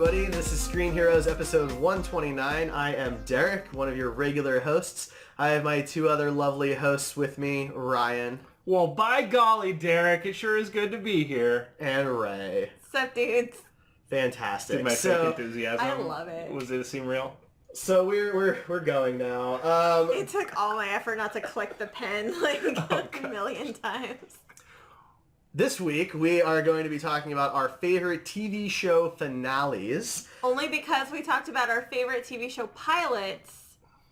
everybody. This is Screen Heroes episode 129. I am Derek, one of your regular hosts. I have my two other lovely hosts with me, Ryan. Well, by golly, Derek, it sure is good to be here. And Rae. What's up, dudes? Fantastic. Did my fake enthusiasm? I love it. Was it seem real? So we're going now. It took all my effort not to click the pen like a million times. This week, we are going to be talking about our favorite TV show finales. Only because we talked about our favorite TV show pilots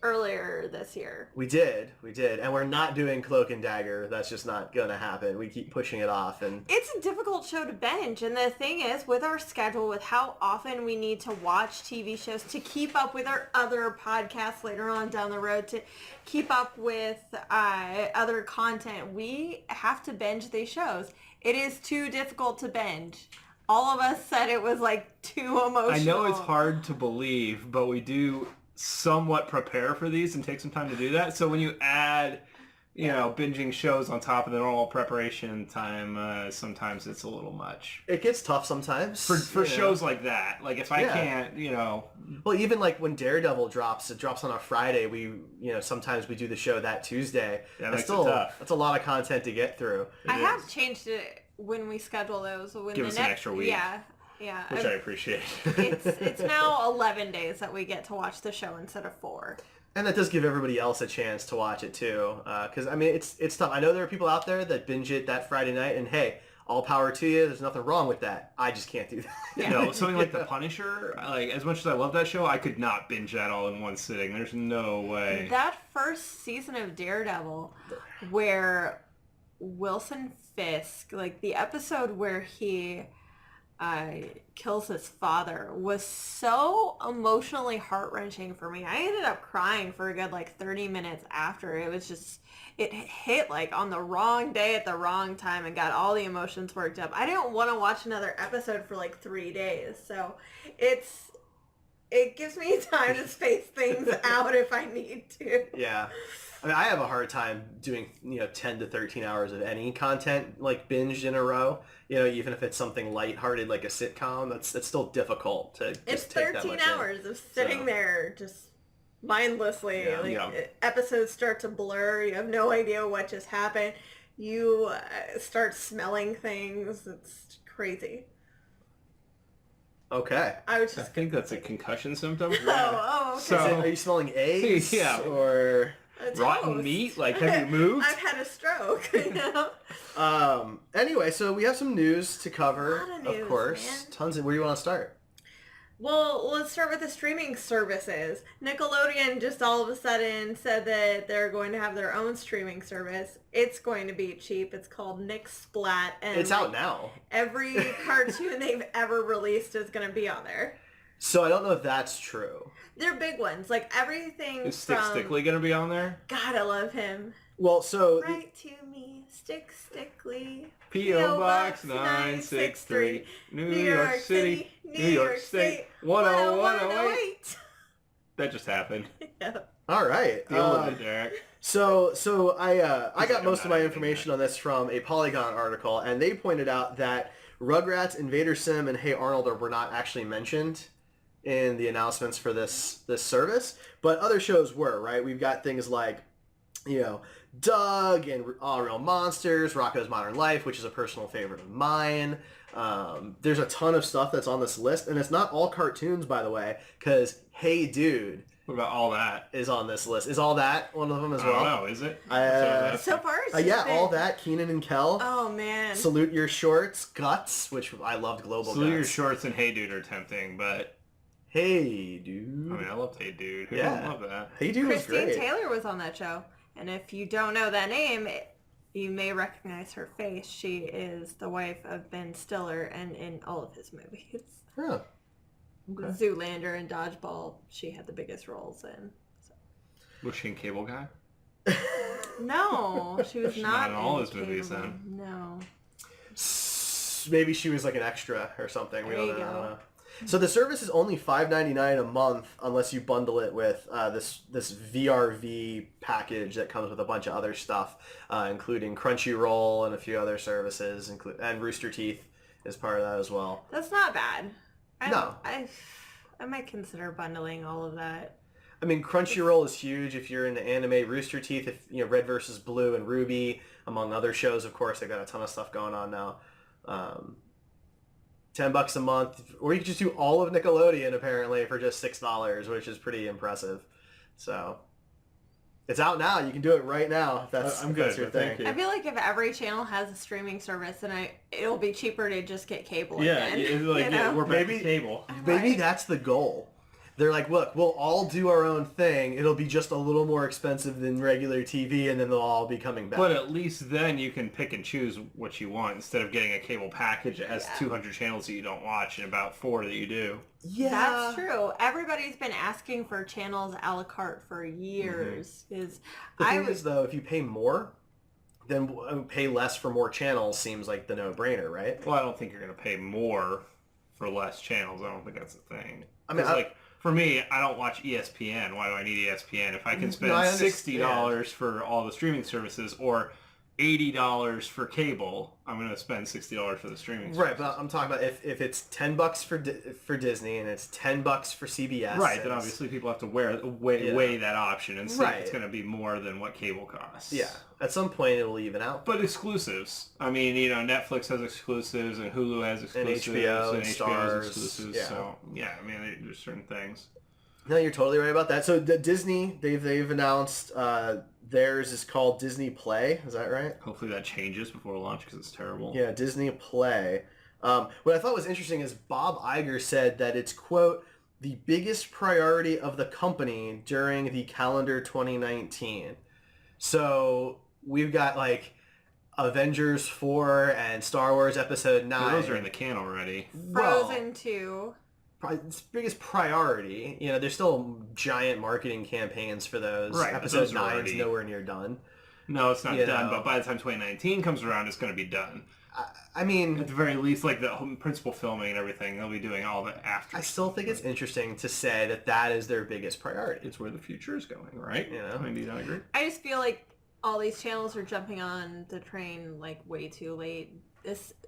earlier this year. We did. And we're not doing Cloak and Dagger. That's just not going to happen. We keep pushing it off. And it's a difficult show to binge. And the thing is, with our schedule, with how often we need to watch TV shows to keep up with our other podcasts later on down the road, to keep up with other content, we have to binge these shows. It is too difficult to binge. All of us said it was like too emotional. I know it's hard to believe, but we do somewhat prepare for these and take some time to do that. So when you add, binging shows on top of the normal preparation time, sometimes it's a little much. it gets tough sometimes. For shows like that. Like if I can't, Well, even like when Daredevil drops, it drops on a Friday. We, sometimes we do the show that Tuesday. That That's makes still, it tough. that's a lot of content to get through. I have changed it when we schedule those. When Give us an extra week. Yeah. Which I appreciate. It's now 11 days that we get to watch the show instead of 4. And that does give everybody else a chance to watch it too. Because, it's tough. I know there are people out there that binge it that Friday night, and hey, all power to you. There's nothing wrong with that. I just can't do that. Yeah. Something like The Punisher, like as much as I love that show, I could not binge that all in one sitting. There's no way. That first season of Daredevil where Wilson Fisk, like the episode where he kills his father, was so emotionally heart-wrenching for me. I ended up crying for a good 30 minutes after. It was just, it hit on the wrong day at the wrong time and got all the emotions worked up. I didn't want to watch another episode for 3 days, so it gives me time to space things out if I need to. Yeah. I have a hard time doing, 10 to 13 hours of any content, binged in a row. Even if it's something lighthearted like a sitcom, it's still difficult to just It's take that 13 much hours of sitting there just mindlessly. Yeah. Episodes start to blur. You have no idea what just happened. You start smelling things. It's crazy. Okay. I I think that's a concussion symptom. Oh, okay. So- Are you smelling eggs? Yeah. Or... Rotten Toast. meat? Have you moved? I've had a stroke. Anyway, so we have some news to cover, A lot of news, course. man. Tons of... Where do you want to start? Well, let's start with the streaming services. Nickelodeon just all of a sudden said that they're going to have their own streaming service. It's going to be cheap. It's called NickSplat. And It's out now. every cartoon they've ever released is going to be on there. So I don't know if that's true. They're big ones. Everything Is Stick from... Stickly going to be on there? God, I love him. Well, so... Write to me, Stickly. P.O. Box 963, New York City, New York State, 10108. That just happened. Yeah. All right. Deal with it, Derek. So I got like, most I'm of my not information on this from a Polygon article, and they pointed out that Rugrats, Invader Sim, and Hey Arnold were not actually mentioned in the announcements for this service, but other shows were, right? We've got things like, Doug and All Real Monsters, Rocko's Modern Life, which is a personal favorite of mine. There's a ton of stuff that's on this list, and it's not all cartoons, by the way, because Hey Dude What about All That? is on this list. Is All That one of them as I don't well? know, is it? So far, it's Yeah, just been- All That, Keenan and Kel. Oh, man. Salute Your Shorts, Guts, which I loved Global Salute Your Guts. Shorts and Hey Dude are tempting, but Hey Dude. I loved Hey Dude. Who Yeah. didn't love that? Hey Dude was Christine great. Taylor was on that show. And if you don't know that name, you may recognize her face. She is the wife of Ben Stiller and in all of his movies. Oh. Okay. Zoolander and Dodgeball, she had the biggest roles in. So. Was she in Cable Guy? No, she was She's not not in all in his movies, Cable. then. No. Maybe she was like an extra or something. We There don't you know. go. So the service is only $5.99 a month unless you bundle it with this VRV package that comes with a bunch of other stuff, including Crunchyroll and a few other services, and Rooster Teeth is part of that as well. That's not bad. No. I might consider bundling all of that. I mean, Crunchyroll is huge if you're into anime. Rooster Teeth, if Red versus Blue and Ruby, among other shows, of course, they got a ton of stuff going on now. $10 a month, or you could just do all of Nickelodeon apparently for just $6, which is pretty impressive. So it's out now. You can do it right now. If that's I'm if good. that's your Thank thing. you. I feel like if every channel has a streaming service, then it'll be cheaper to just get cable Yeah, again. it's like, you know? we're back Maybe- to cable. Maybe Right. that's the goal. They're like, look, we'll all do our own thing. It'll be just a little more expensive than regular TV, and then they'll all be coming back. But at least then you can pick and choose what you want instead of getting a cable package that has 200 channels that you don't watch and about 4 that you do. yeah, That's true. Everybody's been asking for channels a la carte for years. Is The thing is, though, if you pay more, then pay less for more channels seems like the no-brainer, right? Well, I don't think you're going to pay more for less channels. I don't think that's the thing. I mean, 'Cause, like, for me, I don't watch ESPN. Why do I need ESPN? If I can spend I $60 for all the streaming services or $80 for cable, I'm going to spend $60 for the streaming services. Right, but I'm talking about if it's $10 for Disney and it's $10 for CBS. Right, then obviously people have to weigh that option and see if it's Right. going to be more than what cable costs. Yeah, at some point it'll even out. But exclusives. I mean, Netflix has exclusives and Hulu has exclusives. HBO and has Stars, exclusives. yeah. So, yeah, I mean, there's certain things. No, you're totally right about that. So Disney, they've announced theirs is called Disney Play. Is that right? Hopefully that changes before launch because it's terrible. Yeah, Disney Play. What I thought was interesting is Bob Iger said that it's, quote, the biggest priority of the company during the calendar 2019. So we've got like Avengers 4 and Star Wars Episode 9. Well, those are in the can already. Frozen 2. It's biggest priority. There's still giant marketing campaigns for those. Right, but Episode those are 9 is already- nowhere near done. No, it's not You done, know. but by the time 2019 comes around, it's going to be done. I mean, At the very least, like the principal filming and everything, they'll be doing all the after. I still think it's interesting to say that that is their biggest priority. It's where the future is going, right? You know? I mean, do you not agree? I just feel like all these channels are jumping on the train like way too late.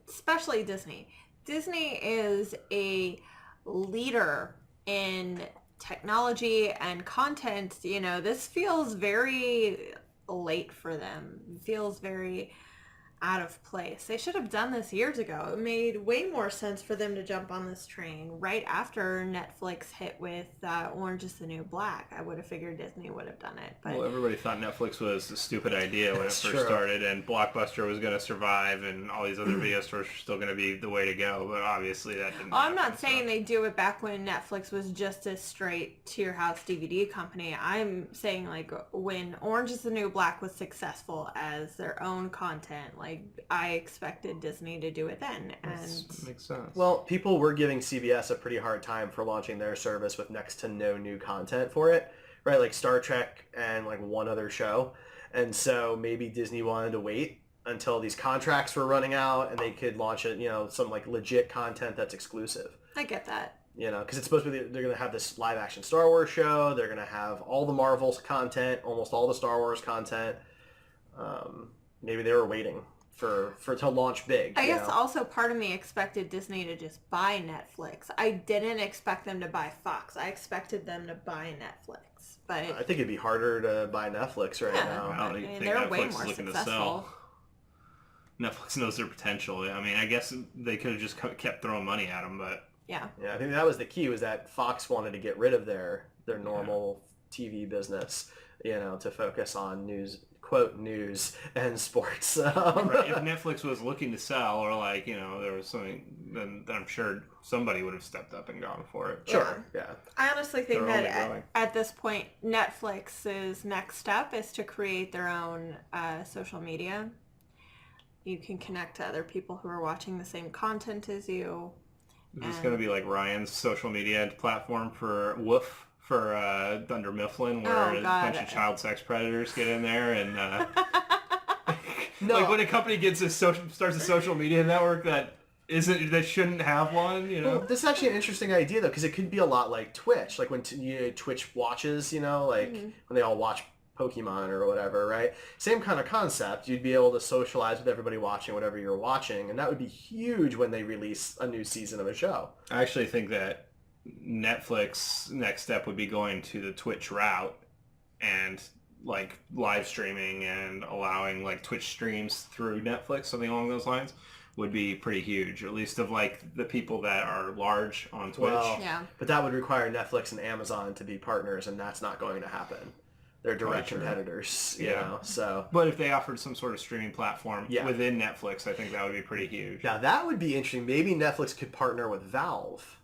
Especially Disney. Disney is a leader in technology and content. This feels very late for them. It feels very out of place. They should have done this years ago. It made way more sense for them to jump on this train right after Netflix hit with Orange is the New Black. I would have figured Disney would have done it. But Well, everybody thought Netflix was a stupid idea when it That's first true. started, and Blockbuster was going to survive, and all these other video stores were still going to be the way to go. But obviously, that didn't. I'm not happen, so. saying they do it back when Netflix was just a straight to your house DVD company. I'm saying like when Orange is the New Black was successful as their own content, like I expected Disney to do it then. And That makes sense. Well, people were giving CBS a pretty hard time for launching their service with next to no new content for it, right? Like Star Trek and like one other show. And so maybe Disney wanted to wait until these contracts were running out and they could launch it, some like legit content that's exclusive. I get that. Because it's supposed to be, they're going to have this live action Star Wars show. They're going to have all the Marvel's content, almost all the Star Wars content. Maybe they were waiting for to launch big. I guess also part of me expected Disney to just buy Netflix. I didn't expect them to buy Fox. I expected them to buy Netflix. But I think it'd be harder to buy Netflix right Yeah. now. I don't I even mean, think they're Netflix way is more looking to successful. sell. Netflix knows their potential. I mean, I guess they could have just kept throwing money at them, but Yeah. Yeah, I think that was the key, was that Fox wanted to get rid of their normal TV business, to focus on news, quote, news and sports. right, if Netflix was looking to sell or like, there was something, then I'm sure somebody would have stepped up and gone for it. Sure, yeah. I honestly think They're only that growing. at this point, Netflix's next step is to create their own social media. You can connect to other people who are watching the same content as you. Is this going to be like Ryan's social media platform for Woof, for Dunder Mifflin, where Oh, a God. bunch of child sex predators get in there and No, like when a company starts a social media network that shouldn't have one, well, this is actually an interesting idea, though, because it could be a lot like Twitch. Like when Twitch watches, like when they all watch Pokemon or whatever, right? Same kind of concept. You'd be able to socialize with everybody watching whatever you're watching, and that would be huge when they release a new season of a show. I actually think that Netflix next step would be going to the Twitch route and like live streaming and allowing like Twitch streams through Netflix, something along those lines would be pretty huge, at least of like the people that are large on Twitch. Well, Yeah. but that would require Netflix and Amazon to be partners, and that's not going to happen. They're direct competitors, you know, so. But if they offered some sort of streaming platform Yeah. within Netflix, I think that would be pretty huge. Now that would be interesting. Maybe Netflix could partner with Valve.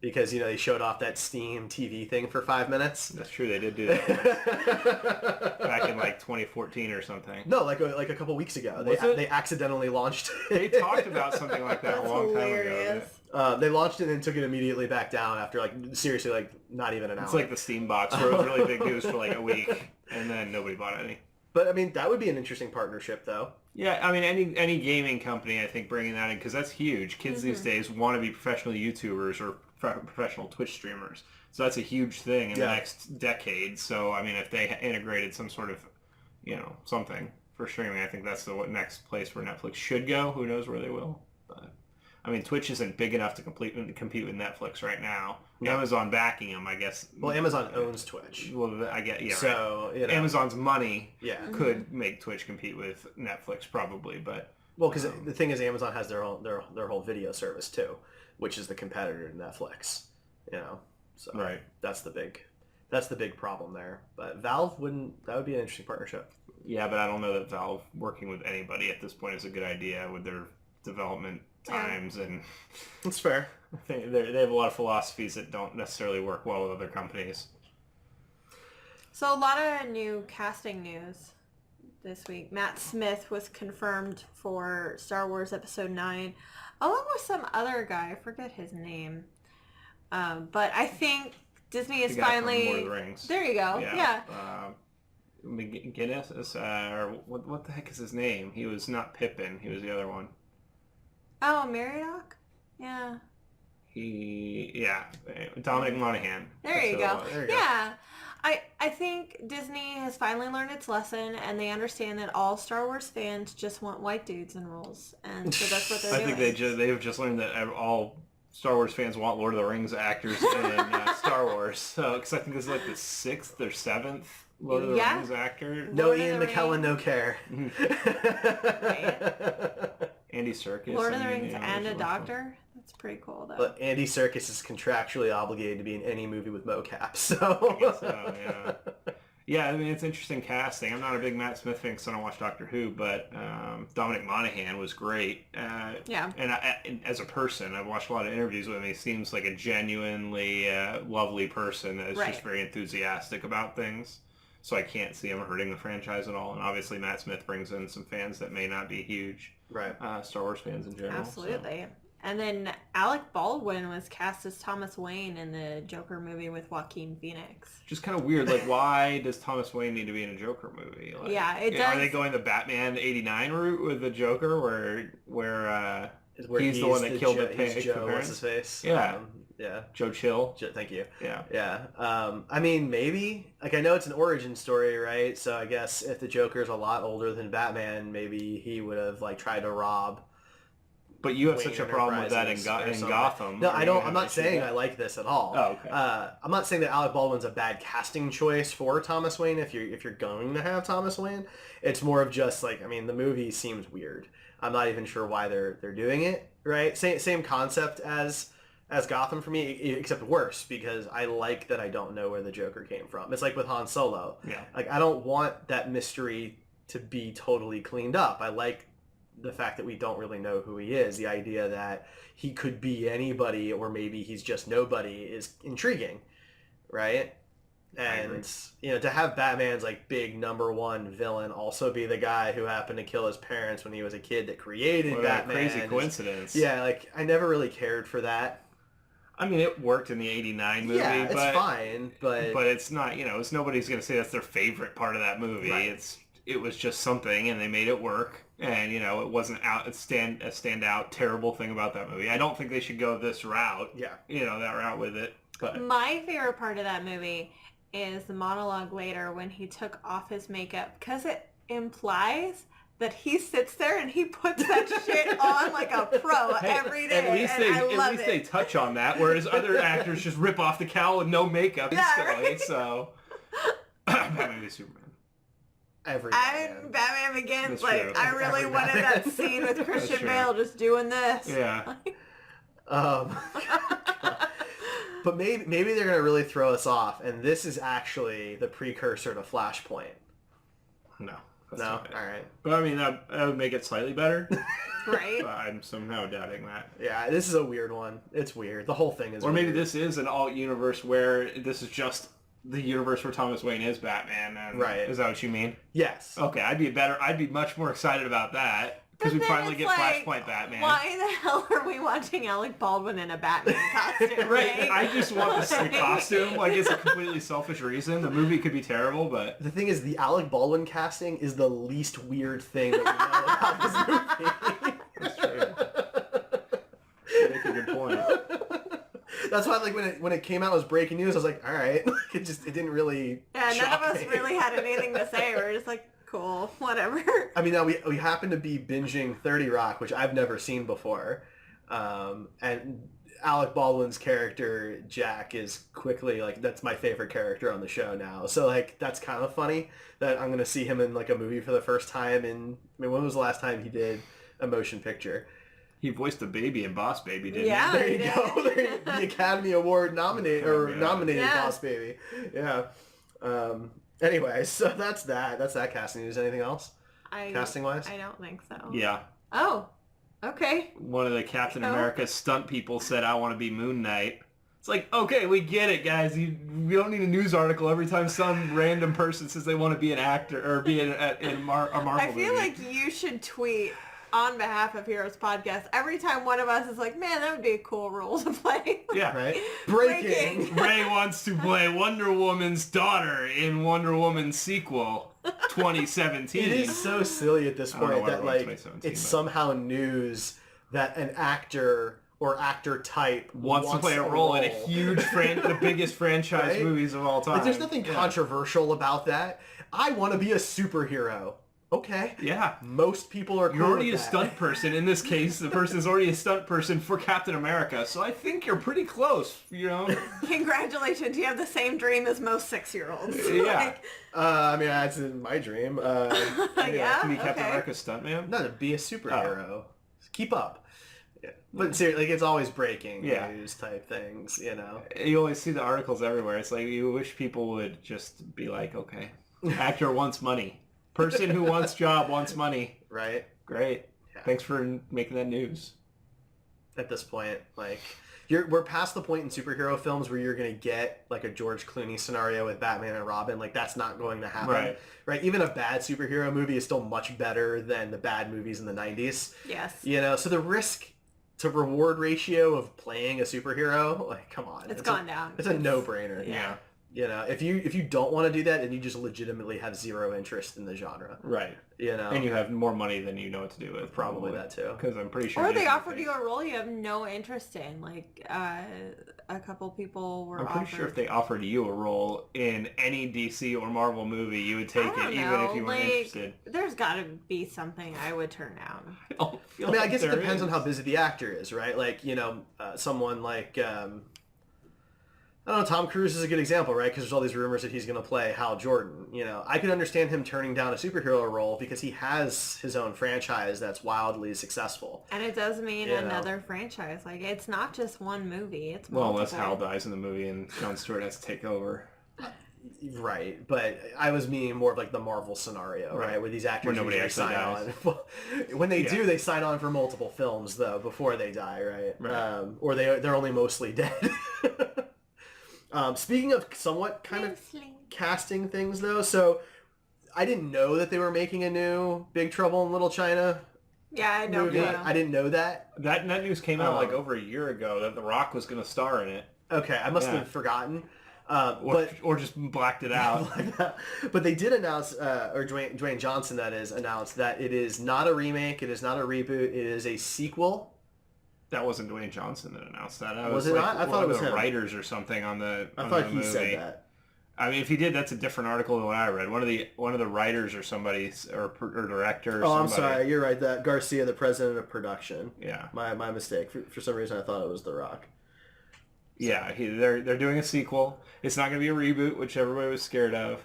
Because, you know, they showed off that Steam TV thing for 5 minutes. That's true, they did do that back in like 2014 or something. No, like a couple weeks ago. They accidentally launched They talked about something like that a long hilarious. time ago. they launched it and took it immediately back down after, like, seriously, like, not even an hour. It's like the Steam box where it was really big news for like a week and then nobody bought any. But, I mean, that would be an interesting partnership, though. Yeah, I mean, any gaming company, I think, bringing that in, because that's huge. Kids these days want to be professional YouTubers or professional Twitch streamers. So that's a huge thing in the next decade. So, I mean, if they integrated some sort of, you know, something for streaming, I think that's the next place where Netflix should go. Who knows where they will. But, I mean, Twitch isn't big enough to compete with Netflix right now. No. Amazon backing them, I guess. Well, Amazon owns Twitch. Well, I get, yeah, So, right. you know. Amazon's money Yeah. could make Twitch compete with Netflix, probably, but... Well, because the thing is, Amazon has their whole video service, too, which is the competitor to Netflix. You know, so Right. that's the big problem there. But Valve that would be an interesting partnership. Yeah, but I don't know that Valve working with anybody at this point is a good idea with their development times, and That's fair. they have a lot of philosophies that don't necessarily work well with other companies. So a lot of new casting news this week. Matt Smith was confirmed for Star Wars Episode 9, along with some other guy. I forget his name. But I think Disney is The guy from finally... Lord of the Rings. There you go. Yeah. McGinnis, or what the heck is his name? He was not Pippin. He was the other one. Oh, Meriadoc? Yeah. Dominic Monaghan. There That's you who go. it was. There you go. Yeah. I think Disney has finally learned its lesson, and they understand that all Star Wars fans just want white dudes in roles, and so that's what they're I doing. think they've just learned that all Star Wars fans want Lord of the Rings actors in Star Wars. So, because I think this is like the 6th or 7th Lord of the Rings actor. No Lord of Ian the McKellen, Rings. no care. Andy Serkis. Lord of the I mean, Rings you know, and a there's doctor? That's pretty cool, though. But Andy Serkis is contractually obligated to be in any movie with mocap, so... I guess so, yeah. Yeah, I mean, it's interesting casting. I'm not a big Matt Smith fan because I don't watch Doctor Who, but Dominic Monaghan was great. Yeah. And as a person, I've watched a lot of interviews with him. He seems like a genuinely lovely person that is just very enthusiastic about things. So I can't see him hurting the franchise at all. And obviously Matt Smith brings in some fans that may not be huge Star Wars fans in general. Absolutely. So. And then Alec Baldwin was cast as Thomas Wayne in the Joker movie with Joaquin Phoenix. Just kind of weird. Like, why does Thomas Wayne need to be in a Joker movie? Like, Yeah, it does. Are they going the Batman '89 route with the Joker, where he's the one that killed the Joe, what's his face? Yeah. Yeah. Joe Chill. Thank you. Yeah. Yeah. I mean, maybe. Like, I know it's an origin story, right? So I guess if the Joker's a lot older than Batman, maybe he would have, like, tried to rob... But you have Wayne such a problem with that in Gotham. No, I don't. I'm not saying I like this at all. Oh, okay. I'm not saying that Alec Baldwin's a bad casting choice for Thomas Wayne. If you're going to have Thomas Wayne, it's more of just like, I mean, the movie seems weird. I'm not even sure why they're doing it. Right? Same concept as Gotham for me, except worse, because I like that I don't know where the Joker came from. It's like with Han Solo. Yeah. Like, I don't want that mystery to be totally cleaned up. I like the fact that we don't really know who he is. The idea that he could be anybody, or maybe he's just nobody, is intriguing, right? And, you know, to have Batman's, like, big #1 villain also be the guy who happened to kill his parents when he was a kid that created Batman. Crazy coincidence. Yeah, like, I never really cared for that. I mean, it worked in the '89 movie. Yeah, but, it's fine, but it's not, you know, it's nobody's going to say that's their favorite part of that movie. Right. It was just something, and they made it work. And, you know, it wasn't a standout terrible thing about that movie. I don't think they should go this route. Yeah. You know, that route with it. But My favorite part of that movie is the monologue later when he took off his makeup, because it implies that he sits there and he puts that shit on like a pro every day. At least they touch on that, whereas other actors just rip off the cowl with no makeup instantly. Right? So, Batman v Superman. Batman Begins. Like, I really wanted that scene with Christian Bale just doing this. Yeah. But maybe they're gonna really throw us off, and this is actually the precursor to Flashpoint. No. No? Alright. But I mean, that would make it slightly better. Right? But I'm somehow doubting that. Yeah, this is a weird one. It's weird. The whole thing is weird. Or maybe this is an alt universe where this is just the universe where Thomas Wayne is Batman. And right. Is that what you mean? Yes. Okay, I'd be much more excited about that. Because we finally get Flashpoint Batman. Why the hell are we watching Alec Baldwin in a Batman costume? Right. I just want the costume. Like, it's a completely selfish reason. The movie could be terrible, but... The thing is, the Alec Baldwin casting is the least weird thing that we know about this movie. That's true. You make a good point. That's why, like, when it came out as breaking news, I was like, all right. It didn't really none of us really had anything to say. We were just like, cool, whatever. I mean, now we happen to be binging 30 Rock, which I've never seen before. And Alec Baldwin's character, Jack, is quickly, like, that's my favorite character on the show now. So, like, that's kind of funny that I'm going to see him in, like, a movie for the first time. And I mean, when was the last time he did a motion picture? He voiced the baby in Boss Baby, didn't he? Yeah, there you go. The Academy Award nominated Boss Baby. Yeah. Anyway, so that's that. That's that casting news. Anything else? Casting-wise? I don't think so. Yeah. Oh, okay. One of the Captain America stunt people said, I want to be Moon Knight. It's like, okay, we get it, guys. We don't need a news article every time some random person says they want to be an actor or be in a Marvel movie. I feel like you should tweet on behalf of Heroes Podcast every time one of us is like, man, that would be a cool role to play. Yeah, right? Breaking. Ray wants to play Wonder Woman's daughter in Wonder Woman sequel 2017. It is so silly at this point that, like, it's somehow news that an actor or actor type wants to play a role in a huge the biggest franchise movies of all time. Like, there's nothing controversial about that. I want to be a superhero. Okay. Yeah. Most people are cool. You're already a stunt person. In this case, the person is already a stunt person for Captain America. So I think you're pretty close, you know? Congratulations. You have the same dream as most 6-year-olds. Yeah. I mean, that's my dream. Yeah. To be Captain America's stuntman? No, to be a superhero. Oh. Keep up. Yeah. But seriously, like, it's always breaking news type things, you know? You always see the articles everywhere. It's like, you wish people would just be like, okay, actor wants money. Person who wants job wants money. Right. Great. Yeah. Thanks for making that news. At this point, like, we're past the point in superhero films where you're going to get, like, a George Clooney scenario with Batman and Robin. Like, that's not going to happen. Right? Even a bad superhero movie is still much better than the bad movies in the 90s. Yes. You know, so the risk to reward ratio of playing a superhero, like, come on. It's gone down. It's a no-brainer. Yeah. You know, if you don't want to do that, then you just legitimately have zero interest in the genre. Right. You know. And you have more money than you know what to do with. Probably that too. Because I'm pretty sure. Or they offered you a role you have no interest in. Like, a couple people were offered. I'm pretty sure if they offered you a role in any DC or Marvel movie, you would take it even if you weren't interested. There's got to be something I would turn down. I mean, I guess it depends on how busy the actor is, right? Like, you know, someone like... I don't know, Tom Cruise is a good example, right? Because there's all these rumors that he's going to play Hal Jordan. You know, I could understand him turning down a superhero role because he has his own franchise that's wildly successful. And it does mean another franchise. Like, it's not just one movie. It's multiple. Well, unless Hal dies in the movie and Jon Stewart has to take over. Right, but I was meaning more of like the Marvel scenario, right? Where these actors nobody actually sign on. When they do, they sign on for multiple films, though, before they die, right? Or they're only mostly dead. Speaking of somewhat kind of casting things, though, so I didn't know that they were making a new Big Trouble in Little China. Yeah, I know. I didn't know that. That news came out like over a year ago that The Rock was going to star in it. Okay, I must have forgotten. Or just blacked it out. But they did announce, or Dwayne Johnson, that is, announced that it is not a remake, it is not a reboot, it is a sequel. That wasn't Dwayne Johnson that announced that. Was it not? I thought it was the him. Writers or something on the. I thought he said that. I mean, if he did, that's a different article than what I read. One of the writers or somebody or director. Or I'm somebody. sorry. You're right. That Garcia, the president of production. Yeah. My mistake. For some reason, I thought it was The Rock. Yeah, they're doing a sequel. It's not going to be a reboot, which everybody was scared of.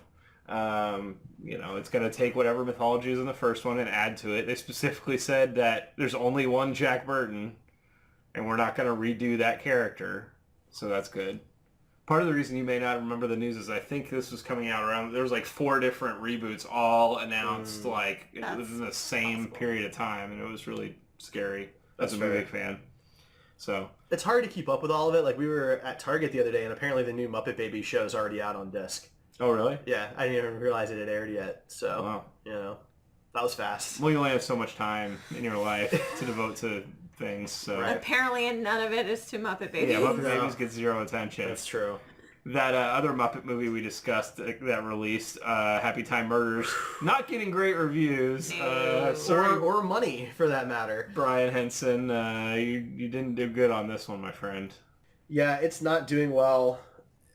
It's going to take whatever mythology is in the first one and add to it. They specifically said that there's only one Jack Burton, and we're not going to redo that character. So that's good. Part of the reason you may not remember the news is I think this was coming out around, there was like 4 different reboots all announced within the same period of time, and it was really scary as a movie fan. So it's hard to keep up with all of it. Like, we were at Target the other day, and apparently the new Muppet Babies show is already out on disc. Oh, really? Yeah, I didn't even realize it had aired yet. So, wow. That was fast. Well, you only have so much time in your life to devote to things. So apparently none of it is to Muppet Babies. Yeah, Muppet Babies get 0 attention. That's true. That other Muppet movie we discussed that released, Happy Time Murders, not getting great reviews. Or money, for that matter. Brian Henson, you didn't do good on this one, my friend. Yeah, it's not doing well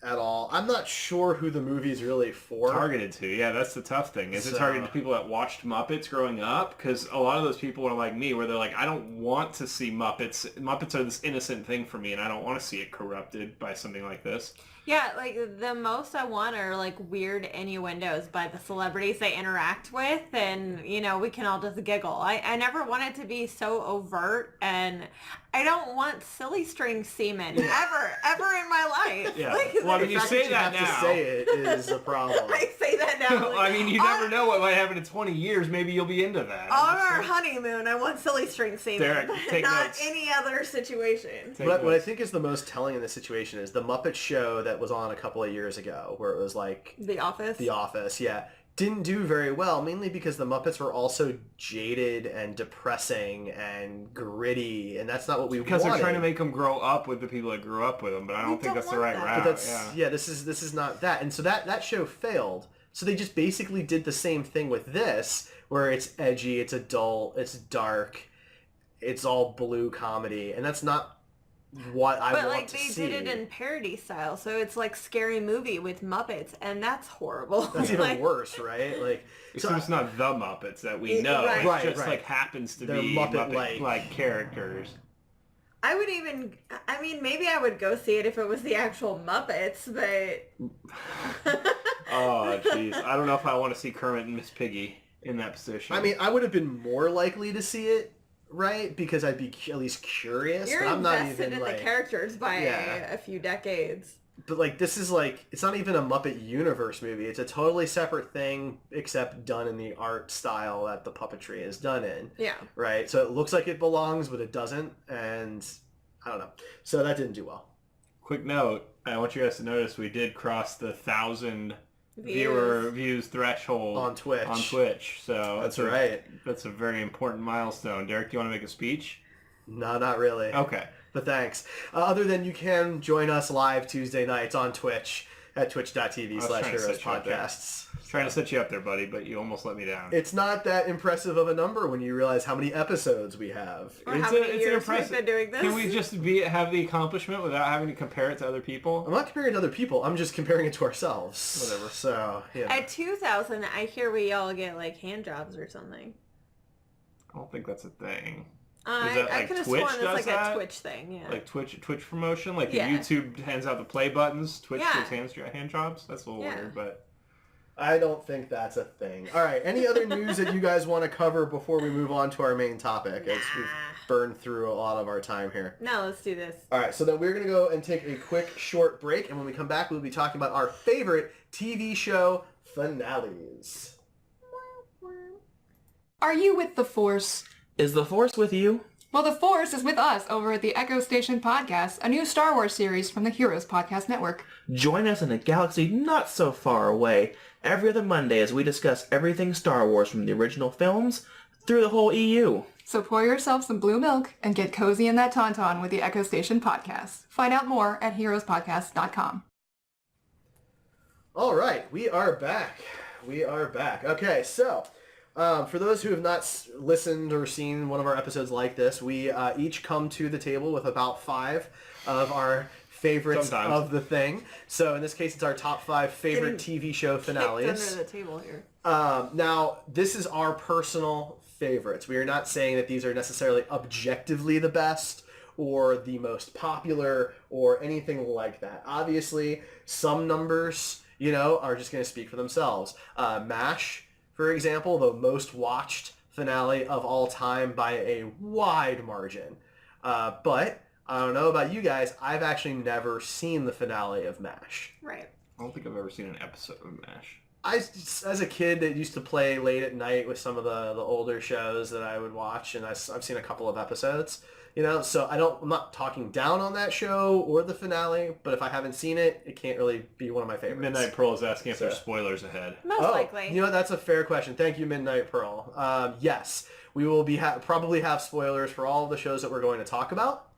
at all. I'm not sure who the movie's really for. Targeted to, yeah, that's the tough thing. Is it targeted to people that watched Muppets growing up? Because a lot of those people are like me, where they're like, I don't want to see Muppets. Muppets are this innocent thing for me, and I don't want to see it corrupted by something like this. Yeah, like the most I want are like weird innuendos by the celebrities they interact with, and we can all just giggle. I never want it to be so overt, and I don't want silly string semen ever in my life. Yeah. Like, well, I mean, you say that now. To say it is a problem. I say that now. Like, I mean, you never know what might happen in 20 years. Maybe you'll be into that. On our honeymoon, I want silly string semen, Derek, take not notes. any other situation. What I think is the most telling in this situation is the Muppet Show that was on a couple of years ago, where it was like The Office. The Office, yeah, didn't do very well, mainly because the Muppets were also jaded and depressing and gritty, and that's not what we wanted. Because they're trying to make them grow up with the people that grew up with them, but I don't think that's the right route. But this is not that, and so that show failed. So they just basically did the same thing with this, where it's edgy, it's adult, it's dark, it's all blue comedy, and that's not what I want to see. But they did it in parody style, so it's like Scary Movie with Muppets, and that's horrible. That's even worse, right? Like, so it's not the Muppets that we know. Right. It just like happens to be Muppet-like characters. I would even, I mean, maybe I would go see it if it was the actual Muppets, but... Oh, jeez. I don't know if I want to see Kermit and Miss Piggy in that position. I mean, I would have been more likely to see it, right? Because I'd be at least curious. You're but I'm not invested even, in the characters by a few decades. But like, this is like, it's not even a Muppet Universe movie. It's a totally separate thing, except done in the art style that the puppetry is done in. Yeah. Right? So it looks like it belongs, but it doesn't. And I don't know. So that didn't do well. Quick note, I want you guys to notice we did cross the 1,000 views threshold on Twitch. So that's right. That's a very important milestone. Derek, do you want to make a speech? No, not really. Okay. But thanks. Other than you can join us live Tuesday nights on Twitch at twitch.tv/HeroesPodcasts. Trying to set you up there, buddy, but you almost let me down. It's not that impressive of a number when you realize how many episodes we have. Or how many years we've been doing this. Can we just have the accomplishment without having to compare it to other people? I'm not comparing it to other people. I'm just comparing it to ourselves. Whatever. So, yeah. At 2,000, I hear we all get like hand jobs or something. I don't think that's a thing. I could have sworn it's like a Twitch thing, yeah. Like Twitch promotion? Like if YouTube hands out the play buttons, Twitch gives hand jobs? That's a little weird, but... I don't think that's a thing. All right, any other news that you guys want to cover before we move on to our main topic, as we've burned through a lot of our time here? No, let's do this. All right, so then we're going to go and take a quick, short break, and when we come back, we'll be talking about our favorite TV show finales. Are you with the Force? Is the Force with you? Well, the Force is with us over at the Echo Station Podcast, a new Star Wars series from the Heroes Podcast Network. Join us in a galaxy not so far away every other Monday as we discuss everything Star Wars from the original films through the whole EU. So pour yourself some blue milk and get cozy in that tauntaun with the Echo Station Podcast. Find out more at heroespodcast.com. All right, we are back. Okay, so... for those who have not listened or seen one of our episodes like this, we each come to the table with about 5 of our favorites Sometimes. of the thing. So in this case, it's our top 5 favorite TV show finales. Under the table here. Now, this is our personal favorites. We are not saying that these are necessarily objectively the best or the most popular or anything like that. Obviously, some numbers, are just going to speak for themselves. MASH, for example, the most watched finale of all time by a wide margin. But I don't know about you guys, I've actually never seen the finale of MASH. Right. I don't think I've ever seen an episode of MASH. As a kid that used to play late at night with some of the older shows that I would watch, and I've seen a couple of episodes, so I'm not talking down on that show or the finale, but if I haven't seen it, it can't really be one of my favorites. Midnight Pearl is asking if there's spoilers ahead. Most likely. That's a fair question. Thank you, Midnight Pearl. Yes, we will probably have spoilers for all of the shows that we're going to talk about.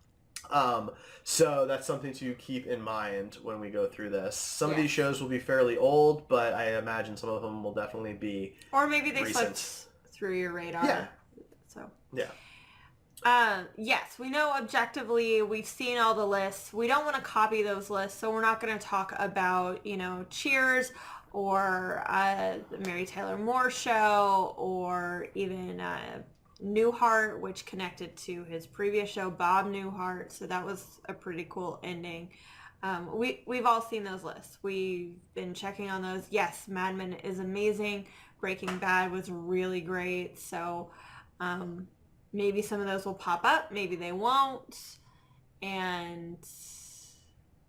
So that's something to keep in mind when we go through this. Some of these shows will be fairly old, but I imagine some of them will definitely be or maybe they recent. slipped through your radar. Yeah. So. Yeah. Yes, we know objectively we've seen all the lists. We don't want to copy those lists, so we're not going to talk about, Cheers or the Mary Tyler Moore Show or even Newhart, which connected to his previous show, Bob Newhart. So that was a pretty cool ending. We've all seen those lists. We've been checking on those. Yes, Mad Men is amazing. Breaking Bad was really great. So maybe some of those will pop up. Maybe they won't. And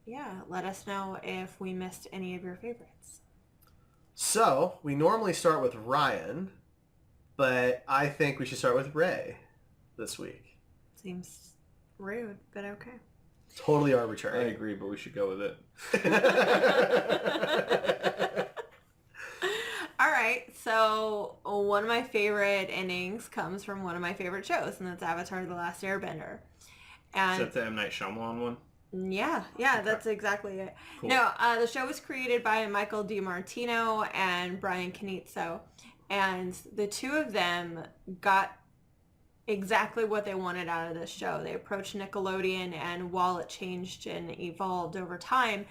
yeah, let us know if we missed any of your favorites. So we normally start with Ryan, but I think we should start with Rae this week. Seems rude, but okay. Totally I arbitrary. agree, but we should go with it. All right, so one of my favorite endings comes from one of my favorite shows, and that's Avatar: The Last Airbender. And Is that the M. Night Shyamalan one? yeah, that's exactly it. Cool. No, the show was created by Michael DiMartino and Brian Canizzo, and the two of them got exactly what they wanted out of this show. They approached Nickelodeon, and while it changed and evolved over time,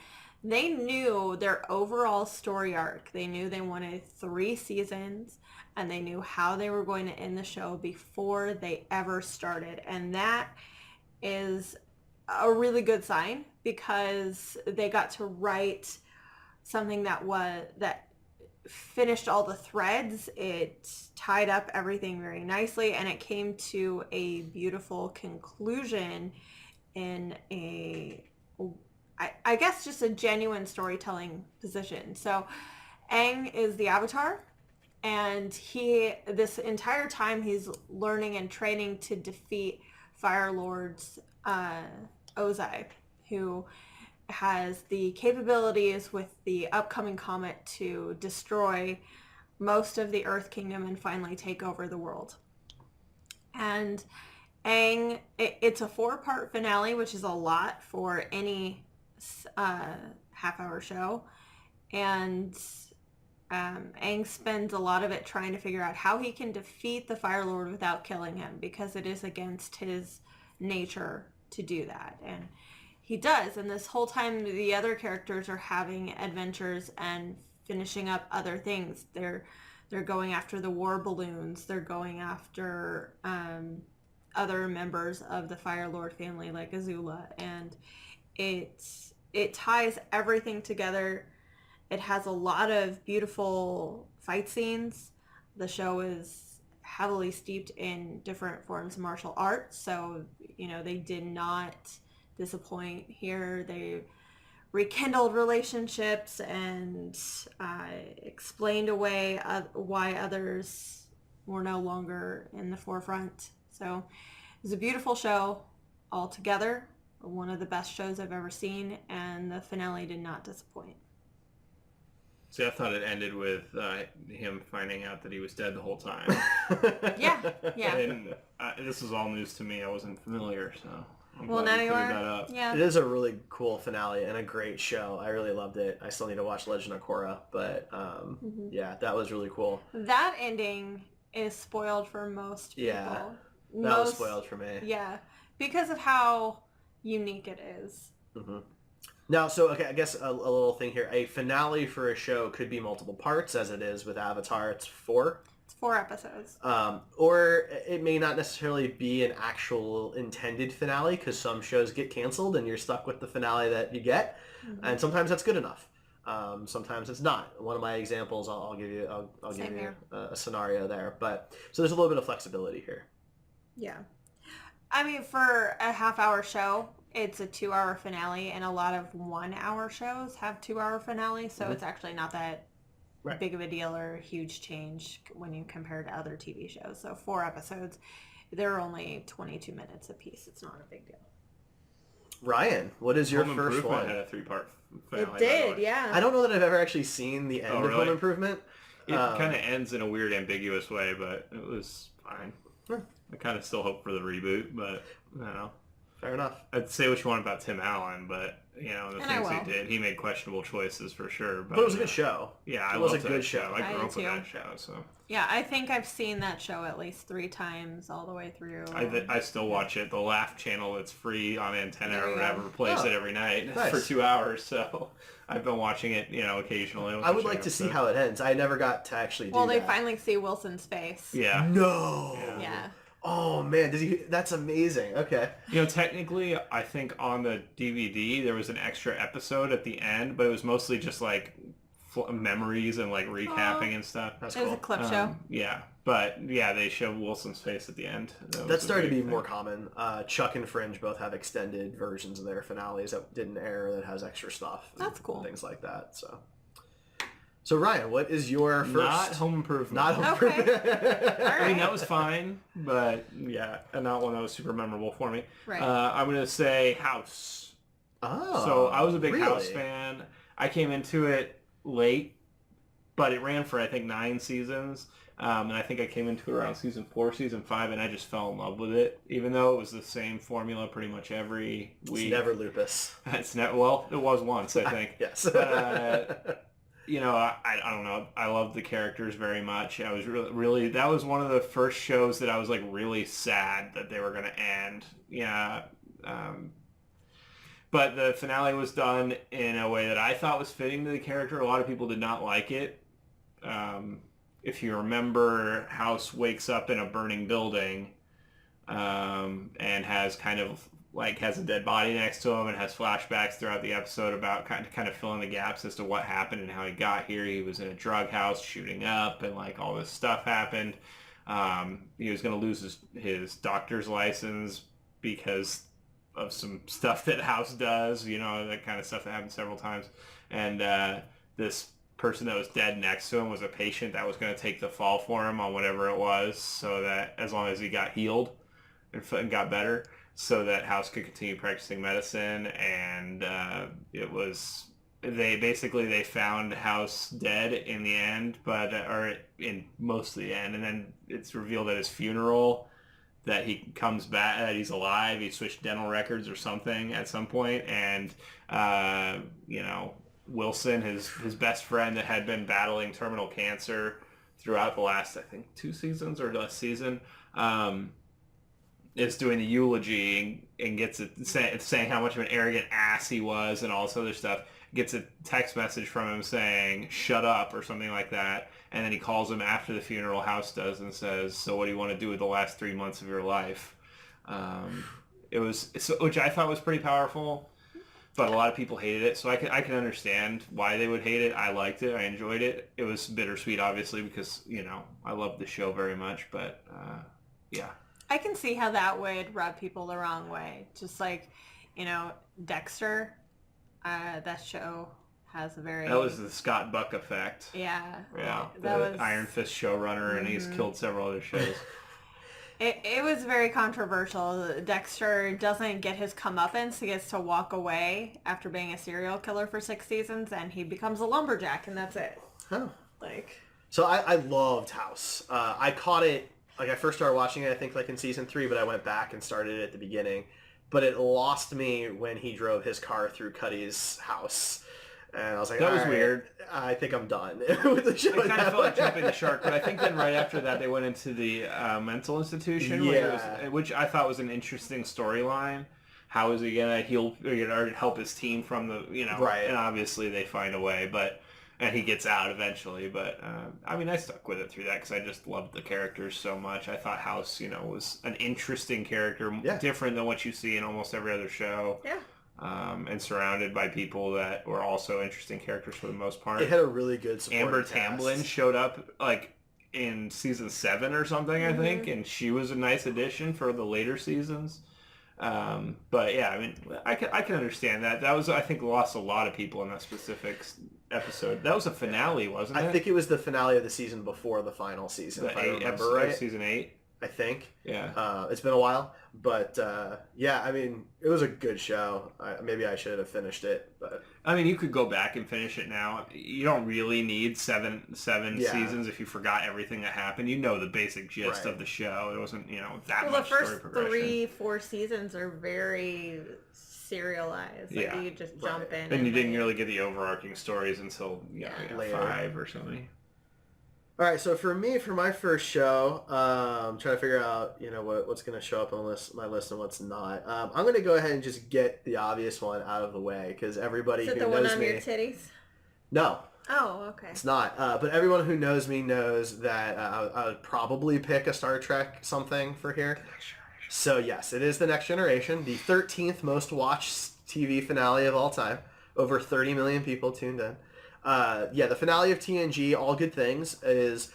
they knew their overall story arc. They knew they wanted 3 seasons, and they knew how they were going to end the show before they ever started. And that is a really good sign, because they got to write something that finished all the threads. It tied up everything very nicely, and it came to a beautiful conclusion in I guess just a genuine storytelling position. So Aang is the Avatar, and this entire time he's learning and training to defeat Fire Lord's Ozai, who has the capabilities with the upcoming comet to destroy most of the Earth Kingdom and finally take over the world. And Aang, it's a 4-part finale, which is a lot for any half-hour show. And Aang spends a lot of it trying to figure out how he can defeat the Fire Lord without killing him, because it is against his nature to do that. And he does, and this whole time the other characters are having adventures and finishing up other things. They're going after the war balloons. They're going after other members of the Fire Lord family like Azula, and it ties everything together. It has a lot of beautiful fight scenes. The show is heavily steeped in different forms of martial arts, so they did not disappoint here. They rekindled relationships and explained away why others were no longer in the forefront. So it was a beautiful show altogether, one of the best shows I've ever seen, and the finale did not disappoint. See, I thought it ended with him finding out that he was dead the whole time. Yeah. And this was all news to me. I wasn't familiar, so I'm Well, glad now you you cleared are. that up. Yeah. It is a really cool finale and a great show. I really loved it. I still need to watch Legend of Korra, but yeah, that was really cool. That ending is spoiled for most people. Yeah, that was spoiled for me. Yeah, because of how unique it is. Mm-hmm. Now, so, okay, I guess a little thing here. A finale for a show could be multiple parts, as it is with Avatar. It's 4. It's 4 episodes. Or it may not necessarily be an actual intended finale, because some shows get canceled and you're stuck with the finale that you get. And sometimes that's good enough. Sometimes it's not. One of my examples, I'll give you a scenario there. But so there's a little bit of flexibility here. Yeah. I mean, for a half-hour show, it's a 2-hour finale, and a lot of 1-hour shows have 2-hour finales, so it's actually not that big of a deal or a huge change when you compare to other TV shows. So 4 episodes, they're only 22 minutes apiece. It's not a big deal. Ryan, what is your Home first Improvement one? had a 3-part finale. It did, yeah. I don't know that I've ever actually seen the end of really? Home Improvement. It kind of ends in a weird, ambiguous way, but it was fine. I kind of still hope for the reboot, but I don't know. Fair enough. I'd say what you want about Tim Allen, but the things he did, he made questionable choices for sure. But it was a good show. Yeah, it was a good show. I grew up with that show, so. Yeah, I think I've seen that show at least 3 times all the way through. I still watch it. The Laugh channel that's free on Antenna or whatever plays it every night Nice. for 2 hours. So I've been watching it, occasionally. I would like to see how it ends. I never got to actually do that. Well, they finally see Wilson's face. Yeah. No. Yeah. Oh man, that's amazing. Okay. Technically, I think on the DVD there was an extra episode at the end, but it was mostly just like memories and like recapping and stuff. That's It was a clip show. Yeah, but yeah, they show Wilson's face at the end. That started to be more common. Chuck and Fringe both have extended versions of their finales that didn't air that has extra stuff. That's cool. Things like that. So Ryan, what is your first? Not Home Improvement. Not Home Okay. Improvement. I mean, that was fine, but yeah, not one that was super memorable for me. Right. I'm going to say House. Oh. So I was a big really? House fan. I came into it late, but it ran for, I think, 9 seasons. And I think I came into it around season 4, season 5, and I just fell in love with it. Even though it was the same formula pretty much every week. It's never lupus. Well, it was once, I think. Yes. I don't know. I loved the characters very much. I was really that was one of the first shows that I was like really sad that they were going to end. Yeah. But the finale was done in a way that I thought was fitting to the character. A lot of people did not like it. If you remember, House wakes up in a burning building and has kind of has a dead body next to him and has flashbacks throughout the episode about kind of filling the gaps as to what happened and how he got here. He was in a drug house shooting up and all this stuff happened. He was going to lose his doctor's license because of some stuff that House does, that kind of stuff that happened several times. And this person that was dead next to him was a patient that was going to take the fall for him on whatever it was, so that as long as he got healed and got better, so that House could continue practicing medicine. And they found House dead in the end, or in most of the end, and then it's revealed at his funeral that he comes back, that he's alive. He switched dental records or something at some point, and Wilson, his best friend that had been battling terminal cancer throughout the last, I think, 2 seasons or last season, is doing the eulogy and gets it saying how much of an arrogant ass he was and all this other stuff. Gets a text message from him saying, "Shut up," or something like that. And then he calls him after the funeral, House does, and says, "So what do you want to do with the last 3 months of your life?" Which I thought was pretty powerful. But a lot of people hated it, so I can understand why they would hate it. I liked it. I enjoyed it. It was bittersweet, obviously, because, I loved the show very much. But, yeah. I can see how that would rub people the wrong way. Just like, Dexter, that show has a very... That was the Scott Buck effect. Yeah. Yeah, That the was... Iron Fist showrunner, and he's killed several other shows. It was very controversial. Dexter doesn't get his comeuppance. He gets to walk away after being a serial killer for 6 seasons, and he becomes a lumberjack, and that's it. Oh. Like... So I loved House. I caught it, I first started watching it, I think, in season 3, but I went back and started it at the beginning. But it lost me when he drove his car through Cuddy's house. And I was like, that was right, weird. I think I'm done with the show. It kind of felt like jumping the shark, but I think then right after that they went into the mental institution, Yeah. which I thought was an interesting storyline. how is he gonna heal or help his team from the Right. And obviously they find a way, and he gets out eventually. But I mean, I stuck with it through that because I just loved the characters so much. I thought House, was an interesting character, different than what you see in almost every other show. Yeah. And surrounded by people that were also interesting characters for the most part. It had a really good supporting Amber cast. Tamblyn showed up in season 7 or something, I think, and she was a nice addition for the later seasons. But yeah, I mean, I can understand that. That was, I think, lost a lot of people in that specific episode. That was a finale, wasn't it? I think it was the finale of the season before the final season, if I remember right. Season 8. I think. Yeah. It's been a while, but yeah, I mean, it was a good show. Maybe I should have finished it, but I mean, you could go back and finish it now. You don't really need seven seasons if you forgot everything that happened. You know the basic gist of the show. It wasn't, that much story progression. The first 3-4 seasons are very serialized. Like you just jump in. And you didn't really get the overarching stories until later. 5 or something. All right, so for me, for my first show, I'm trying to figure out, what's going to show up on my list and what's not. I'm going to go ahead and just get the obvious one out of the way because everybody who knows me... Is it the one on your titties? No. Oh, okay. It's not. But everyone who knows me knows that I would probably pick a Star Trek something for here. So yes, it is The Next Generation, the 13th most watched TV finale of all time. Over 30 million people tuned in. The finale of TNG, All Good Things, is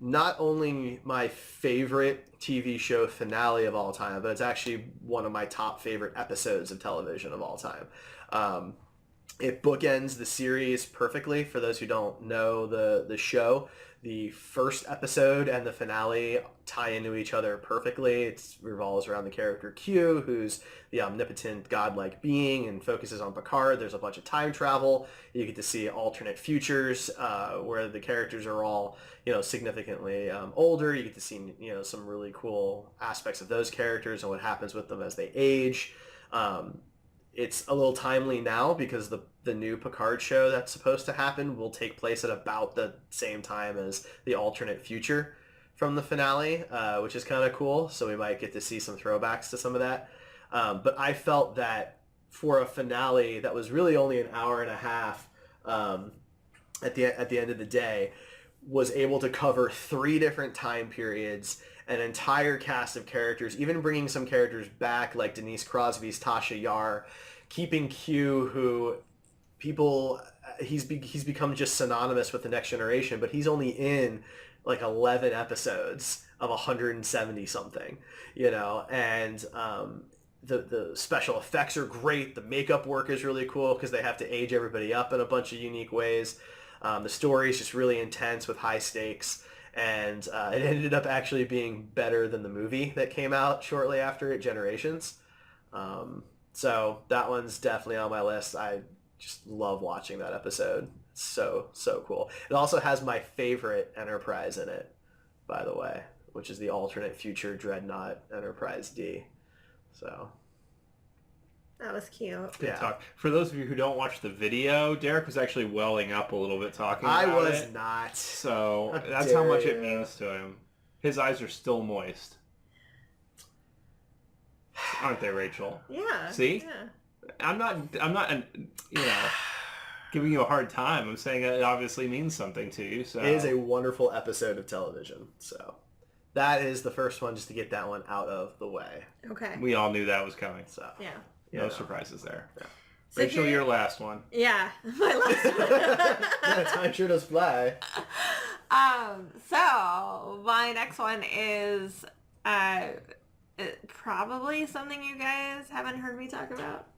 not only my favorite TV show finale of all time, but it's actually one of my top favorite episodes of television of all time. It bookends the series perfectly. For those who don't know the show, the first episode and the finale tie into each other perfectly. It revolves around the character Q, who's the omnipotent godlike being, and focuses on Picard. There's a bunch of time travel. You get to see alternate futures where the characters are all, significantly older. You get to see, some really cool aspects of those characters and what happens with them as they age. It's a little timely now because the new Picard show that's supposed to happen will take place at about the same time as the alternate future from the finale, which is kind of cool. So we might get to see some throwbacks to some of that. But I felt that for a finale that was really only an hour and a half at the end of the day, was able to cover 3 different time periods, an entire cast of characters, even bringing some characters back like Denise Crosby's Tasha Yar, keeping Q, who he's become just synonymous with the Next Generation, but he's only in like 11 episodes of 170 something, and the special effects are great. The makeup work is really cool because they have to age everybody up in a bunch of unique ways. The story is just really intense with high stakes. And it ended up actually being better than the movie that came out shortly after it, Generations. So that one's definitely on my list. I just love watching that episode. It's so cool. It also has my favorite Enterprise in it, by the way, which is the alternate future Dreadnought Enterprise D. So... That was cute. Good talk. For those of you who don't watch the video, Derek was actually welling up a little bit talking about it. I was not. So that's how much it means to him. His eyes are still moist. Aren't they, Rachel? Yeah. See? Yeah. I'm not giving you a hard time. I'm saying it obviously means something to you. So it is a wonderful episode of television. So that is the first one, just to get that one out of the way. Okay. We all knew that was coming. So yeah. No surprises there. Yeah. So Rachel, your last one. Yeah, my last one. Yeah, time sure does fly. So my next one is probably something you guys haven't heard me talk about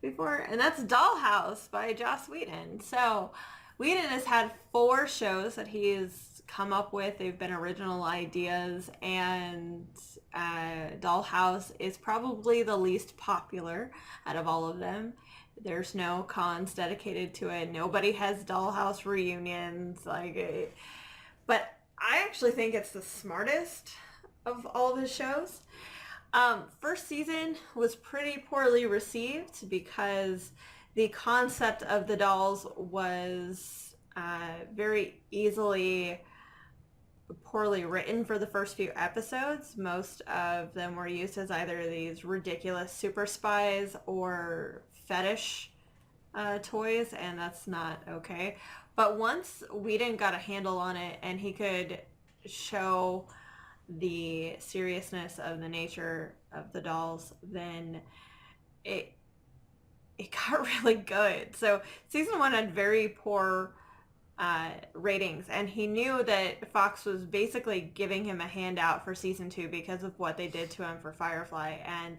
before, and that's Dollhouse by Joss Whedon. So Whedon has had 4 shows that he's come up with. They've been original ideas, and Dollhouse is probably the least popular out of all of them. There's no cons dedicated to it. Nobody has Dollhouse reunions. But I actually think it's the smartest of all of his shows. First season was pretty poorly received because the concept of the dolls was very easily poorly written for the first few episodes. Most of them were used as either these ridiculous super spies or fetish toys, and that's not okay. But once Whedon got a handle on it and he could show the seriousness of the nature of the dolls, then it got really good. So season 1 had very poor ratings, and he knew that Fox was basically giving him a handout for season 2 because of what they did to him for Firefly, and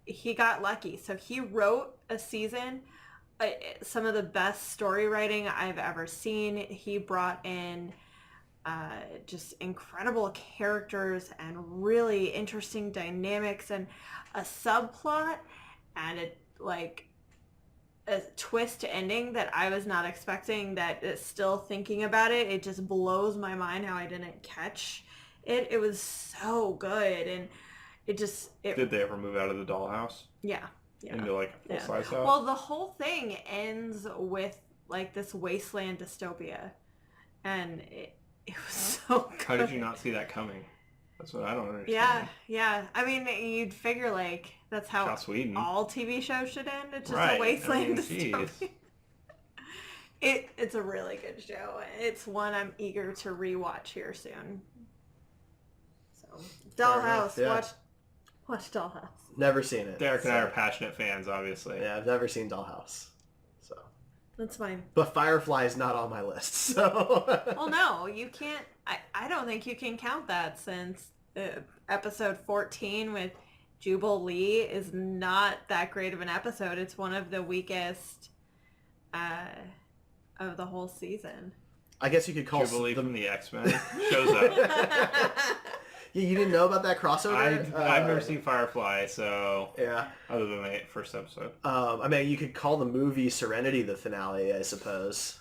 he got lucky. So he wrote a season, some of the best story writing I've ever seen. He brought in just incredible characters and really interesting dynamics and a subplot and a twist ending that I was not expecting, that is still thinking about it. It just blows my mind how I didn't catch it. It was so good, and Did they ever move out of the dollhouse? Yeah. Into like a full-size house? Well, the whole thing ends with like this wasteland dystopia, and it was so good. How did you not see that coming? That's what I don't understand. Yeah. I mean, you'd figure like that's how Joss Whedon. all TV shows should end. It's just Right. a wasteland Geez. dystopia. It's a really good show. It's one I'm eager to rewatch here soon. So, Dollhouse. Yeah. Watch Dollhouse. Never seen it. Derek and I are passionate fans, obviously. Yeah, I've never seen Dollhouse. So, That's fine. but Firefly is not on my list. So, Well, no, you can't. I don't think you can count that, since episode 14 with Jubal Lee is not that great of an episode. It's one of the weakest of the whole season. I guess you could call Jubilee from the X-Men shows up. Yeah, you didn't know about that crossover? I've never seen Firefly, so Yeah. other than the first episode. I mean, you could call the movie Serenity the finale, I suppose,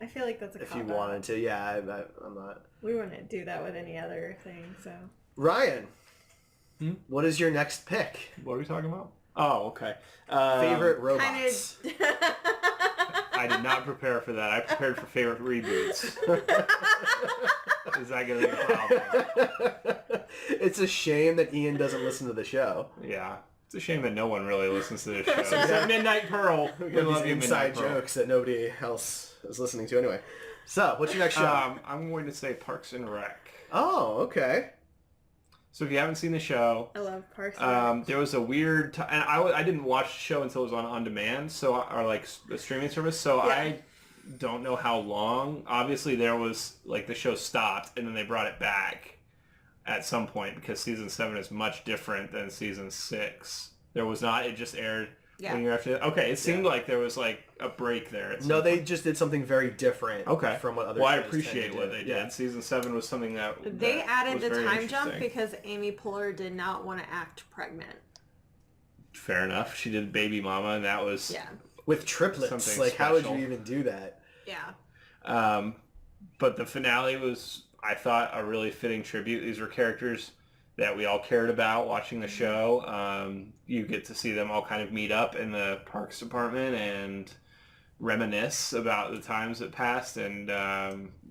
I feel like that's a if you cop-out. wanted to. Yeah, I'm not. We wouldn't do that with any other thing, so. Ryan, what is your next pick? What are we talking about? Oh, okay. Favorite robots? I did not prepare for that. I prepared for favorite reboots. Is that going to be a problem? It's a shame that Ian doesn't listen to the show. Yeah. It's a shame that no one really listens to this show. Except Midnight Pearl. We We got love these you, inside Midnight Pearl. jokes that nobody else is listening to anyway. So, what's your next show? I'm going to say Parks and Rec. Oh, okay. So if you haven't seen the show, I love Parks and Rec. there was a weird and I didn't watch the show until it was on demand, so or like a streaming service. So Yeah. I don't know how long. Obviously, there was like the show stopped and then they brought it back at some point because season 7 is much different than season 6. There was not. It just aired. Yeah. When you're after. Okay, it seemed like there was like a break there. At No, some they point. just did something very different from what other Well, I shows tend appreciate to what do. they did. Yeah. Season 7 was something that They that added was the very time jump interesting. because Amy Poehler did not want to act pregnant. Fair enough. She did Baby Mama, and that was Yeah. With triplets. Something Like, how would special. you even do that? Yeah. But the finale was, I thought, a really fitting tribute. These were characters that we all cared about watching the show. You get to see them all kind of meet up in the parks department and reminisce about the times that passed and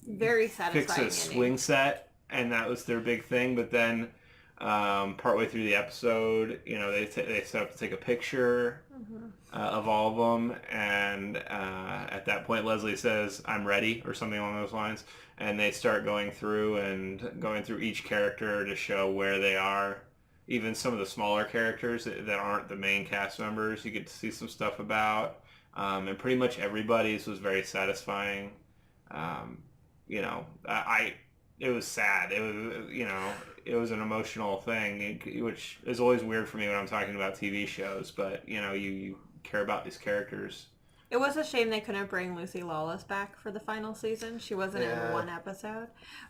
Very satisfying. fix a ending. swing set, and that was their big thing. But then partway through the episode, they set up to take a picture of all of them, and at that point Leslie says, "I'm ready," or something along those lines, and they start going through each character to show where they are. Even some of the smaller characters that aren't the main cast members, you get to see some stuff about, and pretty much everybody's was very satisfying. It was sad. It was an emotional thing, which is always weird for me when I'm talking about TV shows. But you care about these characters. It was a shame they couldn't bring Lucy Lawless back for the final season. She wasn't Yeah. in one episode.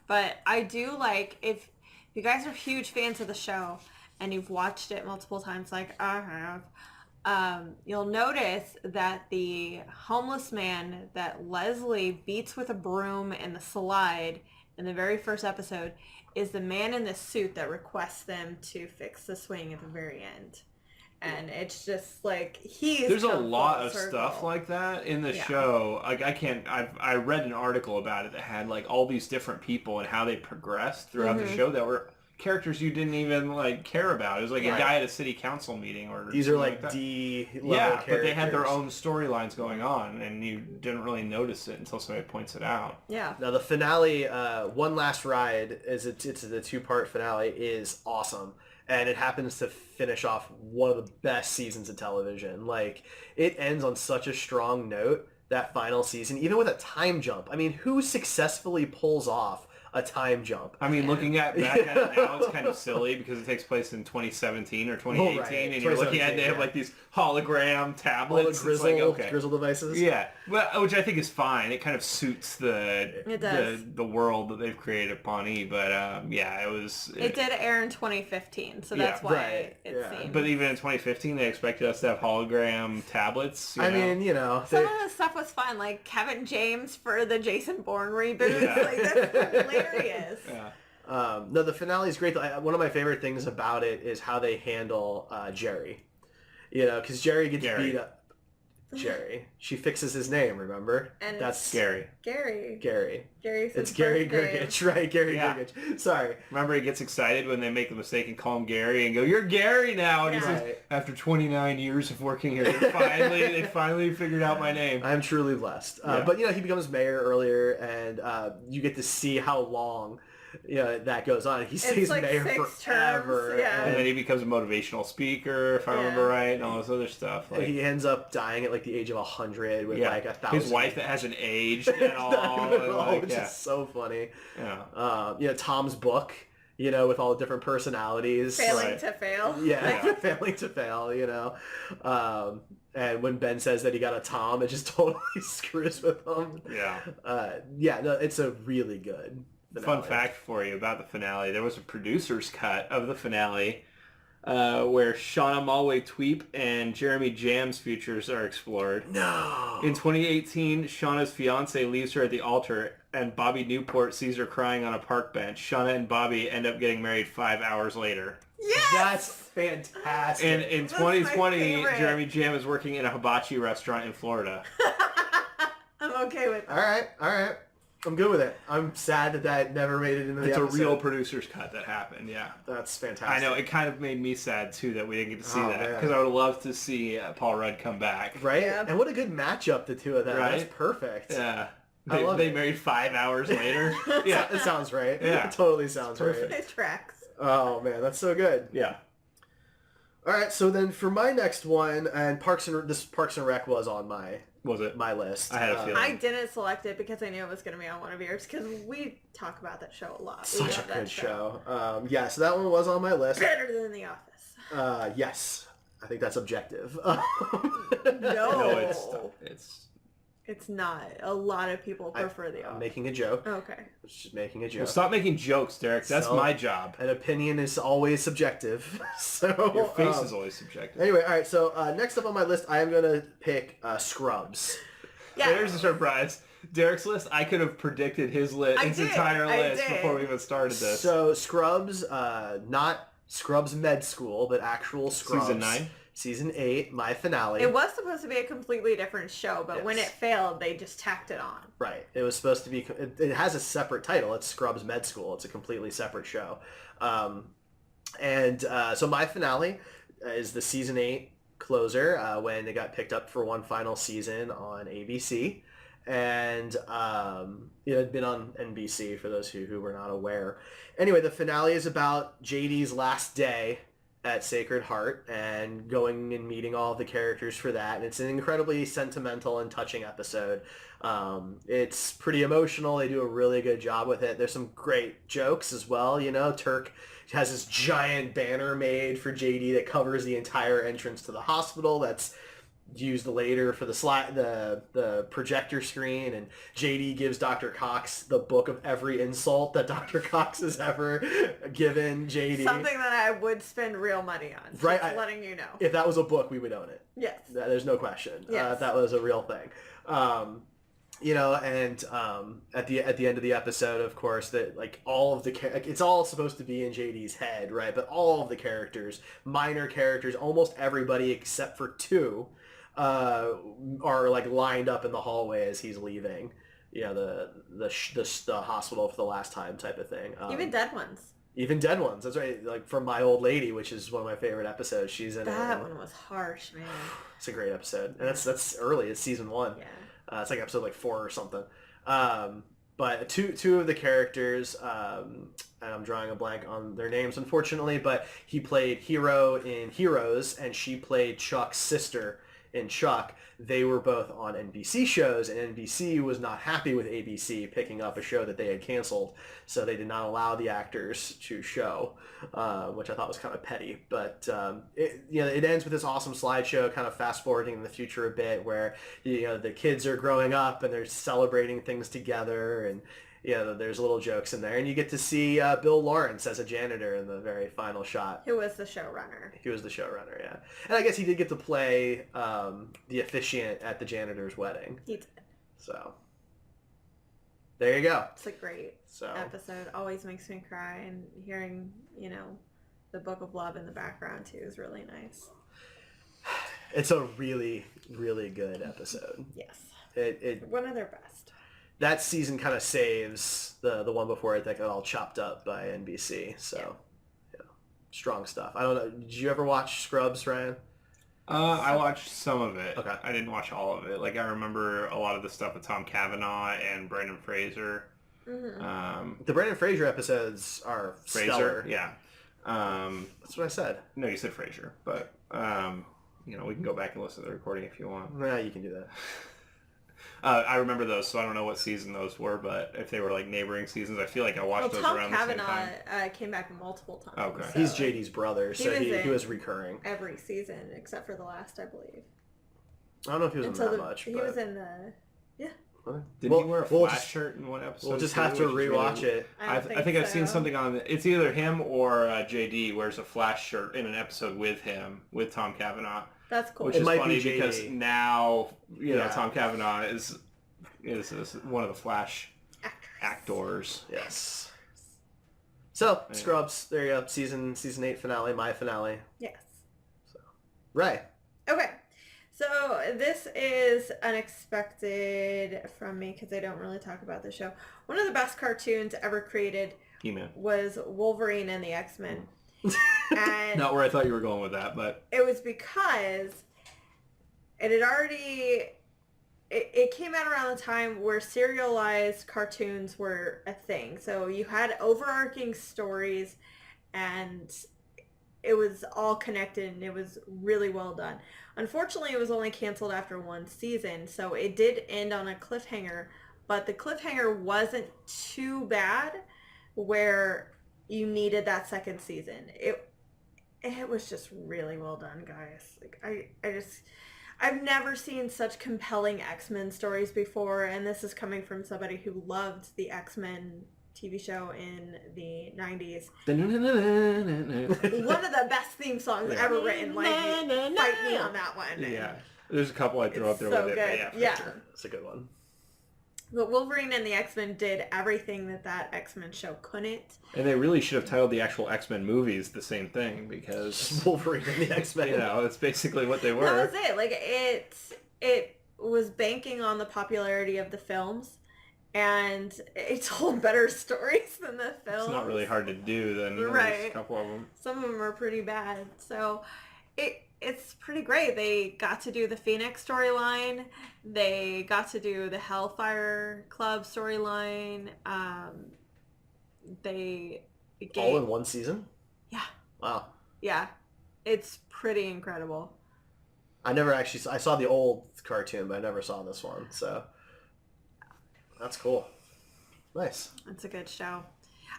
But I do like, if you guys are huge fans of the show and you've watched it multiple times like I have, you'll notice that the homeless man that Leslie beats with a broom in the slide in the very first episode is the man in the suit that requests them to fix the swing at the very end. and it's just like he's There's a come lot full of circle. stuff like that in the Yeah. show. Like I read an article about it that had like all these different people and how they progressed throughout the show that were characters you didn't even like care about. It was like a guy at a city council meeting or These are something like that. D level Yeah, characters. but they had their own storylines going on, and you didn't really notice it until somebody points it out. Yeah. Now the finale, One Last Ride, it's the 2-part finale, is awesome. And it happens to finish off one of the best seasons of television. Like, it ends on such a strong note, that final season, even with a time jump. I mean, who successfully pulls off a time jump? I mean, looking back at it now, it's kind of silly because it takes place in 2017 or 2018, right. and you're looking at it, they have like these hologram tablets. All the It's like, okay. grizzle devices. Yeah, well, which I think is fine. It kind of suits It does. the world that they've created upon E. But yeah, it was. It did air in 2015, so that's why right. it Yeah. seemed. But even in 2015, they expected us to have hologram tablets. You I know? mean, you know, Some of the stuff was fun, like Kevin James for the Jason Bourne reboot. Yeah. Like, that's hilarious. Yeah. no, the finale is great. One of my favorite things about it is how they handle Jerry. You know, because Jerry gets beat up. Jerry. She fixes his name, remember? And That's Scary. Gary. Gary. Gary's It's his Gary birthday. Gergich, right? Gary Yeah. Gergich. Sorry. Remember, he gets excited when they make the mistake and call him Gary and go, "You're Gary now." And he Yeah. says, Right. "After 29 years of working here, they finally figured out my name." I'm truly blessed. Yeah. But, you know, he becomes mayor earlier, and you get to see how long, you know, that goes on. He stays like mayor 6 forever. terms, yeah. And then he becomes a motivational speaker, if I remember right, and all this other stuff. And Like, he ends up dying at like the age of 100 with like 1,000. his wife that hasn't aged at all. Which is so funny. Yeah. You know, Tom's book, you know, with all the different personalities. Failing Right. to fail. Yeah, failing to fail, you know. And when Ben says that he got a Tom, it just totally screws with him. Yeah. No, it's a really good finale. Fun fact for you about the finale. There was a producer's cut of the finale where Shauna Malwae-Tweep and Jeremy Jam's futures are explored. No. In 2018, Shauna's fiance leaves her at the altar, and Bobby Newport sees her crying on a park bench. Shauna and Bobby end up getting married 5 hours later. Yes! That's fantastic. And in That's my 2020, favorite. Jeremy Jam is working in a hibachi restaurant in Florida. I'm okay with All right. I'm good with it. I'm sad that never made it into the It's a episode. real producer's cut that happened, yeah. That's fantastic. I know, it kind of made me sad, too, that we didn't get to see Oh, that. man. Because I would love to see Paul Rudd come back. Right? Yeah. And what a good matchup, the two of them. Right? That's perfect. Yeah. I love They it. married 5 hours later. Yeah. It sounds right. Yeah. It totally sounds perfect. right. it. Tracks. Oh, man, that's so good. Yeah. All right, so then for my next one, and Parks and Rec was on Was it? my list. I had a feeling. I didn't select it because I knew it was going to be on one of yours because we talk about that show a lot. We Such a love that good show. Yeah, so that one was on my list. Better than The Office. Yes, I think that's objective. No. it's It's not. A lot of people prefer The I'm Office. making a joke. Okay. I was just making a joke. well, stop making jokes, Derek. That's So- my job. An opinion is always subjective. So Your face is always subjective. Anyway, all right. So next up on my list, I am gonna pick Scrubs. Yeah. There's a surprise. Derek's list, I could have predicted his entire I list did. before we even started this. So Scrubs, not Scrubs Med School, but actual Scrubs. Season 9? Season 8, my finale. It was supposed to be a completely different show, but when it Yes. failed, they just tacked it on. Right. It was supposed to be. It has a separate title. It's Scrubs Med School. It's a completely separate show. So my finale is the season 8 closer when it got picked up for one final season on ABC. And it had been on NBC for those who were not aware. Anyway, the finale is about JD's last day at Sacred Heart and going and meeting all of the characters for that. And it's an incredibly sentimental and touching episode. It's pretty emotional. They do a really good job with it. There's some great jokes as well. You know, Turk has this giant banner made for JD that covers the entire entrance to the hospital. That's used later for the projector screen, and JD gives Dr. Cox the book of every insult that Dr. Cox has ever given JD. Something that I would spend real money on. Just Right, letting you know. If that was a book, we would own it. Yes. There's no question. Yes. That was a real thing. And at the end of the episode, of course, that like all of the it's all supposed to be in JD's head, right? But all of the characters, minor characters, almost everybody except for two, are like lined up in the hallway as he's leaving. The hospital for the last time type of thing. Even dead ones. Even dead ones. That's right. Like from My Old Lady, which is one of my favorite episodes. She's in it. That one was harsh, man. It's a great episode, and that's early. It's season 1. Yeah. It's like episode like 4 or something. But two of the characters, and I'm drawing a blank on their names, unfortunately, but he played Hero in Heroes, and she played Chuck's sister in Chuck. They were both on NBC shows, and NBC was not happy with ABC picking up a show that they had canceled, so they did not allow the actors to show, which I thought was kind of petty. But it ends with this awesome slideshow, kind of fast forwarding in the future a bit, where the kids are growing up and they're celebrating things together, and there's little jokes in there, and you get to see Bill Lawrence as a janitor in the very final shot. Who was the showrunner? He was the showrunner, yeah. And I guess he did get to play the officiant at the janitor's wedding. He did. So, there you go. It's a great episode. Always makes me cry, and hearing, the Book of Love in the background, too, is really nice. It's a really, really good episode. Yes. It one of their best. That season kind of saves the one before it that got all chopped up by NBC. So, strong stuff. I don't know. Did you ever watch Scrubs, Ryan? I watched some of it. Okay. I didn't watch all of it. Like, I remember a lot of the stuff with Tom Cavanaugh and Brendan Fraser. Mm-hmm. The Brendan Fraser episodes are stellar. Yeah. That's what I said. No, you said Fraser, but we can go back and listen to the recording if you want. Yeah, you can do that. I remember those, so I don't know what season those were, but if they were like neighboring seasons, I feel like I watched those around the same time. Tom Cavanaugh came back multiple times. Okay. So He's JD's brother, so he was recurring. Every season, except for the last, I believe. I don't know if he was in that much. He was in the... Yeah. Didn't he wear a flash shirt in one episode? We'll just have to rewatch it. I think I've seen something on... It's either him or JD wears a flash shirt in an episode with him, with Tom Cavanaugh. That's cool. Which is funny because now, Tom Cavanaugh is one of the Flash actors. Yes. So, Scrubs, there you go. Season 8 finale, my finale. Yes. So, Rae. Okay. So, this is unexpected from me because I don't really talk about the show. One of the best cartoons ever created was Wolverine and the X-Men. And not where I thought you were going with that, but... It was because it had already... It came out around the time where serialized cartoons were a thing. So you had overarching stories, and it was all connected, and it was really well done. Unfortunately, it was only canceled after one season, so it did end on a cliffhanger, but the cliffhanger wasn't too bad where you needed that second season. It was just really well done, guys. Like I've never seen such compelling X-Men stories before, and this is coming from somebody who loved the X-Men TV show in the 90s. One of the best theme songs ever written. Like, fight me on that one. Yeah. There's a couple I throw up there with it. Good. But yeah, Sure. It's a good one. But Wolverine and the X-Men did everything that X-Men show couldn't. And they really should have titled the actual X-Men movies the same thing, because Wolverine and the X-Men. That's basically what they were. That was it. Like, it was banking on the popularity of the films, and it told better stories than the films. It's not really hard to do than right. A couple of them. Some of them are pretty bad. So it's pretty great. They got to do the Phoenix storyline. They got to do the Hellfire Club storyline. All in one season? Yeah. Wow. Yeah. It's pretty incredible. I saw the old cartoon, but I never saw this one, so that's cool. Nice. It's a good show.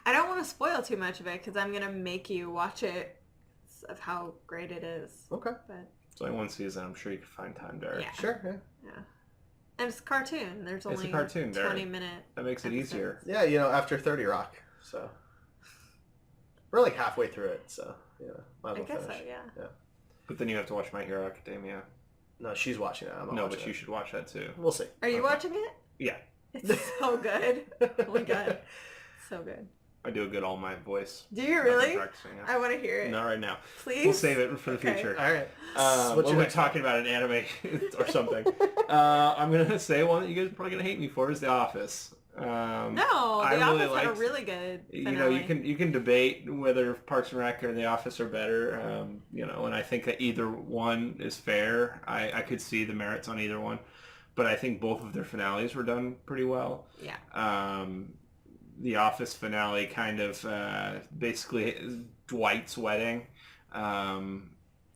I don't want to spoil too much of it because I'm going to make you watch it of how great it is. Okay. But it's only one season. I'm sure you can find time, Derek. Yeah. Sure, yeah. And it's a cartoon. There's only a cartoon, 20-minute That makes it easier. Yeah, after 30 Rock, so we're like halfway through it, so might as well I guess finish. so, yeah. But then you have to watch My Hero Academia. No, she's watching it. I'm not No, watching but it. you should watch that too. We'll see. Are you watching it? Yeah. It's so good. Oh my god. So good. I do a good All Might voice. Do you I've been really? practicing it. I want to hear it. Not right now. Please? We'll save it for the Okay. future. All right. When your we're next talking about an anime or something. I'm going to say one that you guys are probably going to hate me for is The Office. No, I The really Office had a liked- really good finale. You know, you can debate whether Parks and Rec or The Office are better. You know, and I think that either one is fair. I could see the merits on either one, but I think both of their finales were done pretty well. Yeah. The Office finale kind of basically Dwight's wedding.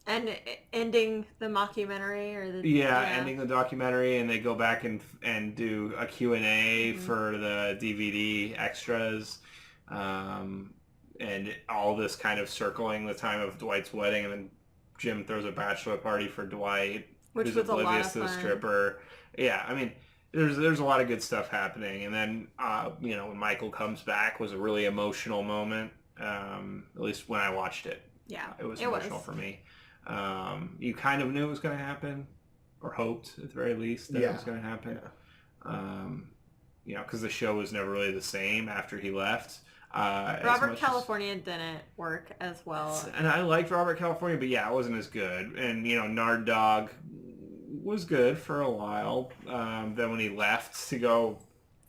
And ending the mockumentary or the Ending the documentary, and they go back and do a Q&A for the DVD extras, and all this kind of circling the time of Dwight's wedding, and then Jim throws a bachelor party for Dwight, Which who's was a lot oblivious of to the fun. stripper. Yeah, I mean, there's a lot of good stuff happening, and then you know, when Michael comes back was a really emotional moment. At least when I watched it, Yeah. it was emotional for me. You kind of knew it was going to happen, or hoped at the very least that it was going to happen. Yeah. You know, because the show was never really the same after he left. Robert California didn't work as well. And I liked Robert California, but yeah, it wasn't as good. And, you know, Nard Dog was good for a while. Then when he left to go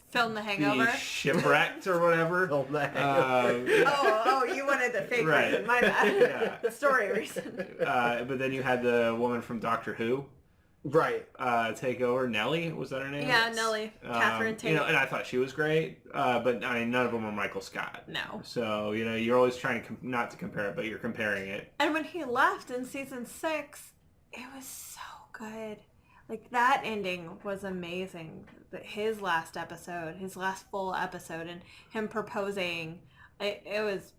Film The Hangover. be shipwrecked or whatever. Film The Hangover. Oh, you wanted the fake Right. reason. My bad. Yeah. The story reason. But then you had the woman from Doctor Who Right. take over. Nellie, was that her name? Yeah, Nellie. Catherine Tate. You know, and I thought she was great, but I mean, none of them were Michael Scott. No. So, you know, you're always trying to not to compare it, but you're comparing it. And when he left in season 6, it was so good. Like, that ending was amazing. His last episode, his last full episode, and him proposing, it was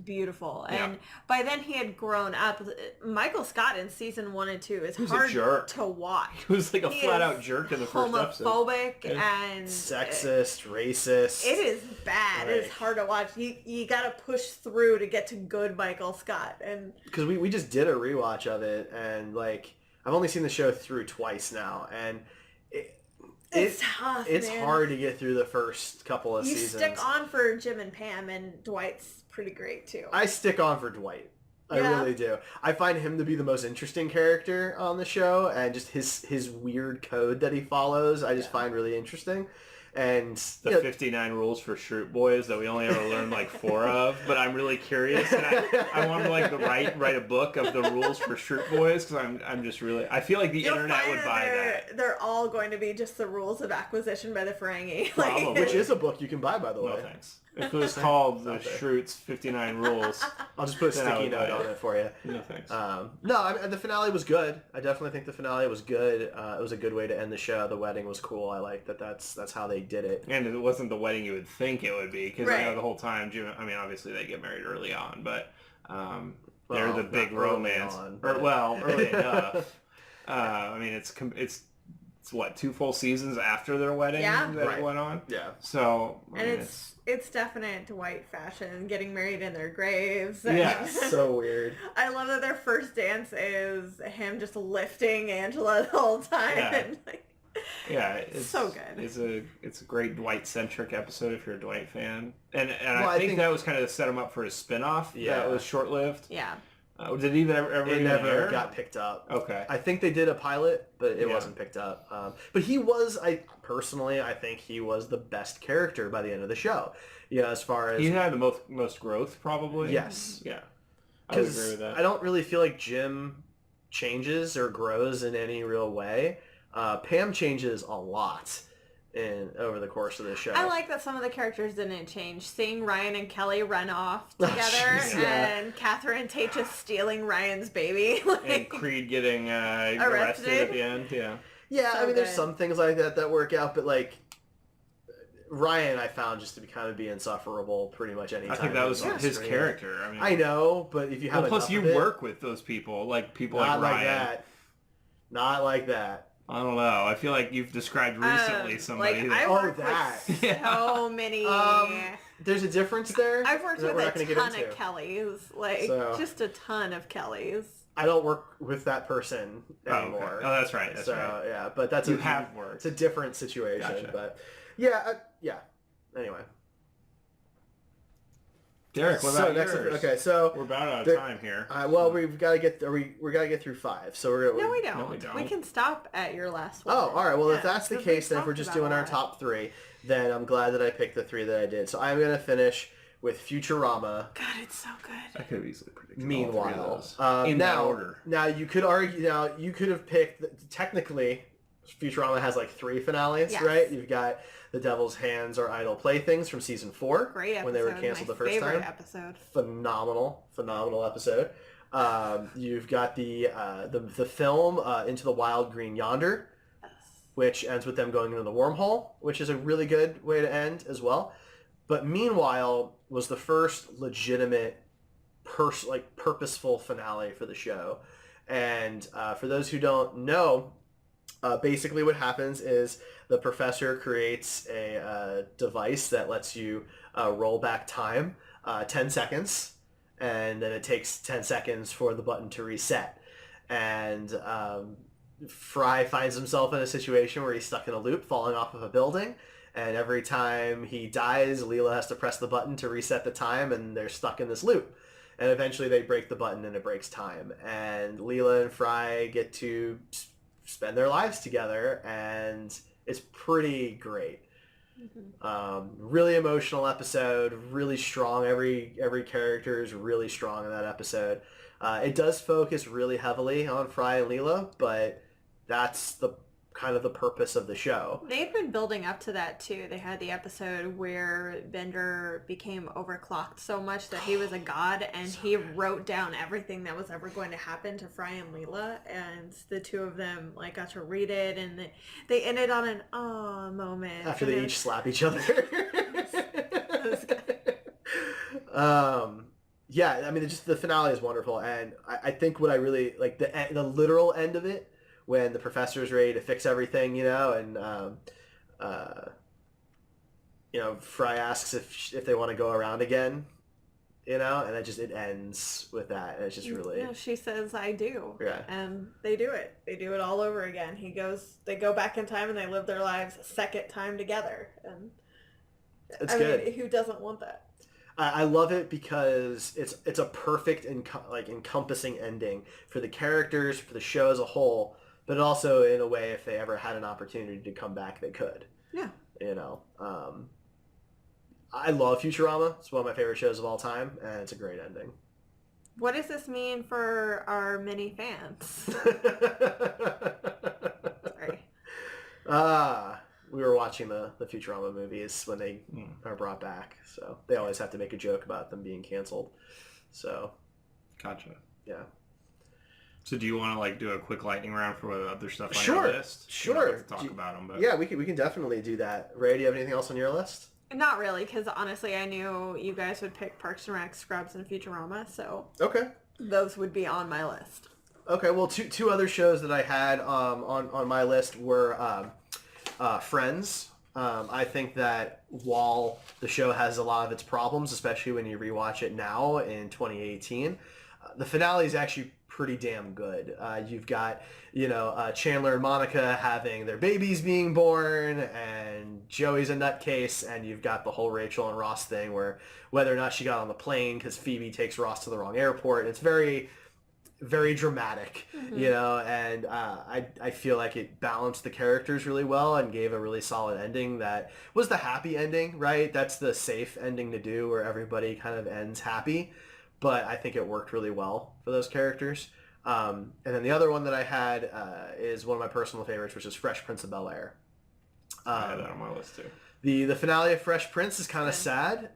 beautiful. Yeah. And by then he had grown up. Michael Scott in season 1 and 2 is was a hard jerk. to watch. He was like a He flat-out is jerk in the first episode. homophobic and Sexist, racist. It is bad. It is Like- hard to watch. You gotta push through to get to good Michael Scott. And Because we just did a rewatch of it, and like I've only seen the show through twice now, and it's tough. it's man. hard to get through the first couple of You seasons. stick on for Jim and Pam, and Dwight's pretty great too. I stick on for Dwight. I Yeah. really do. I find him to be the most interesting character on the show, and just his weird code that he follows, I just find really interesting. And The you know, 59 rules for Shroot Boys that we only ever learned like 4 of, but I'm really curious. And I want to like write a book of the rules for Shroot Boys because I'm just really I feel like the You'll internet find would that buy they're, that. They're all going to be just the rules of acquisition by the Ferengi. Probably. which is a book you can buy, by the way. No thanks. If it was called the out there. Shroots 59 Rules, I'll just put a Then I sticky would note buy on it. it for you. no thanks. No, I mean, the finale was good. I definitely think the finale was good. It was a good way to end the show. The wedding was cool. I like that's how they did it. And it wasn't the wedding you would think it would be because you know Right. the whole time Jim. I mean, obviously they get married early on, but they're Well, the big not early romance. on, Or but- well, early enough. I mean, it's what 2 full seasons after their wedding Yeah. that Right. it went on. Yeah. So I And mean, it's definite Dwight fashion, getting married in their graves. And Yeah, So weird. I love that their first dance is him just lifting Angela the whole time. Yeah. And like, yeah, it's so good. It's a great Dwight centric episode if you're a Dwight fan, and Well, I I think think- that was kind of to set him up for his spinoff. Yeah. That was short lived. yeah. Did it even ever It even never air? got picked up. Okay. I think they did a pilot, but it Yeah. wasn't picked up. But he was, I think he was the best character by the end of the show. You know, as far as He had the most growth, probably. Yes. Yeah. I would agree because with that. I don't really feel like Jim changes or grows in any real way. Pam changes a lot over the course of the show. I like that some of the characters didn't change. Seeing Ryan and Kelly run off together, jeez, yeah. and Catherine Tate just stealing Ryan's baby. Like, And Creed getting arrested at the end. Yeah. Yeah, So I mean, there's good. some things like that work out, but like Ryan, I found just to be insufferable pretty much any I time. think that he was on his screen. character. I mean, I know, but if you have well, plus enough you of it, work with those people, like people not like like Ryan. that, not like that. I don't know. I feel like you've described recently somebody like that. I Oh, work that. with Yeah. so many. There's a difference there. I've worked that with we're not a gonna get ton into. of Kellys, like So- just a ton of Kellys. I don't work with that person Oh, okay. anymore. Oh, that's right. That's so right. yeah, but that's You have worked. It's a different situation. Gotcha. But yeah, yeah. Anyway. Derek, what about yours? Okay, so We're about out of time here. well, we've got to get we got to get through 5. So we're No, we don't. No, we don't. We can stop at your last one. Oh, all right. Well, if Yeah, that's the 'cause we case, then if we're talked just about doing a our lot. top 3, then I'm glad that I picked the 3 that I did. So I'm gonna finish with Futurama. God, it's so good. I could have easily predicted Meanwhile, all 3 of those. In that order. Now you could argue. Now you could have picked. Technically, Futurama has like 3 finales, Yes. right? You've got The Devil's Hands Are Idle Playthings from season 4, Great episode. when they were canceled My the first favorite time. episode. Phenomenal episode. You've got the film Into the Wild Green Yonder, which ends with them going into the wormhole, which is a really good way to end as well. But Meanwhile was the first legitimate, purposeful finale for the show. And for those who don't know, basically what happens is the professor creates a device that lets you roll back time 10 seconds, and then it takes 10 seconds for the button to reset. And Fry finds himself in a situation where he's stuck in a loop, falling off of a building, and every time he dies, Leela has to press the button to reset the time, and they're stuck in this loop. And eventually they break the button and it breaks time. And Leela and Fry get to spend their lives together, and it's pretty great. Really emotional episode, really strong. Every character is really strong in that episode. It does focus really heavily on Fry and Leela, but that's the kind of the purpose of the show. They've been building up to that too. They had the episode where Bender became overclocked so much that he was a god, and he wrote down everything that was ever going to happen to Fry and Leela, and the two of them like got to read it, and they ended on an "aw" moment After and they it each was- slap each other. it was good. Yeah, I mean, just the finale is wonderful, and I think what I really like the literal end of it, when the professor's ready to fix everything, and Fry asks if they want to go around again, and it ends with that, and it's just really She says, "I do," Yeah. and they do it. They do it all over again. They go back in time and they live their lives a second time together, and it's I good. mean, who doesn't want that? I love it because it's a perfect encompassing ending for the characters, for the show as a whole, but also in a way, if they ever had an opportunity to come back, they could. Yeah. I love Futurama. It's one of my favorite shows of all time, and it's a great ending. What does this mean for our many fans? Sorry. We were watching the Futurama movies when they are brought back, so they always have to make a joke about them being canceled. So, Gotcha. yeah. So do you want to do a quick lightning round for what other stuff on Sure, your list? sure. We don't have to talk about them, but Yeah, we can definitely do that. Ray, do you have anything else on your list? Not really, because honestly, I knew you guys would pick Parks and Rec, Scrubs, and Futurama, so Okay. those would be on my list. Okay, well, two other shows that I had on my list were Friends. I think that while the show has a lot of its problems, especially when you rewatch it now in 2018, the finale is actually pretty damn good. You've got, Chandler and Monica having their babies being born, and Joey's a nutcase, and you've got the whole Rachel and Ross thing where whether or not she got on the plane because Phoebe takes Ross to the wrong airport. It's very, very dramatic, and I feel like it balanced the characters really well and gave a really solid ending that was the happy ending, right? That's the safe ending to do, where everybody kind of ends happy. But I think it worked really well for those characters. And then the other one that I had is one of my personal favorites, which is Fresh Prince of Bel-Air. I had that on my list too. The finale of Fresh Prince is kind of sad.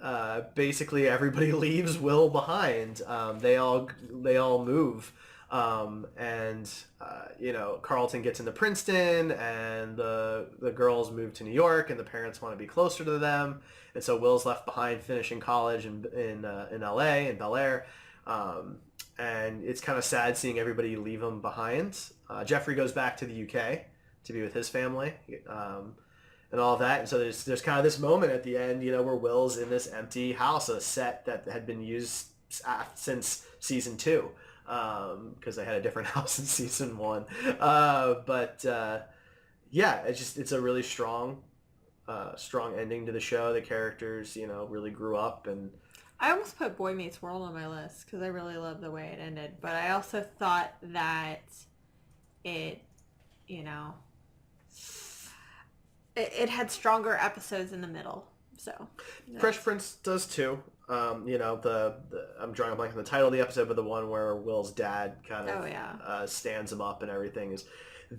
Basically, everybody leaves Will behind. They all move, and Carlton gets into Princeton, and the girls move to New York, and the parents want to be closer to them, and so Will's left behind finishing college in L.A. in Bel Air, and it's kind of sad seeing everybody leave him behind. Jeffrey goes back to the UK to be with his family. And all of that, and so there's kind of this moment at the end, where Will's in this empty house, a set that had been used since season 2, because they had a different house in season 1. Yeah, it's a really strong ending to the show. The characters, really grew up, and I almost put Boy Meets World on my list because I really love the way it ended. But I also thought that it had stronger episodes in the middle. So Fresh Prince does too. I'm drawing a blank on the title of the episode, but the one where Will's dad kind of stands him up and everything is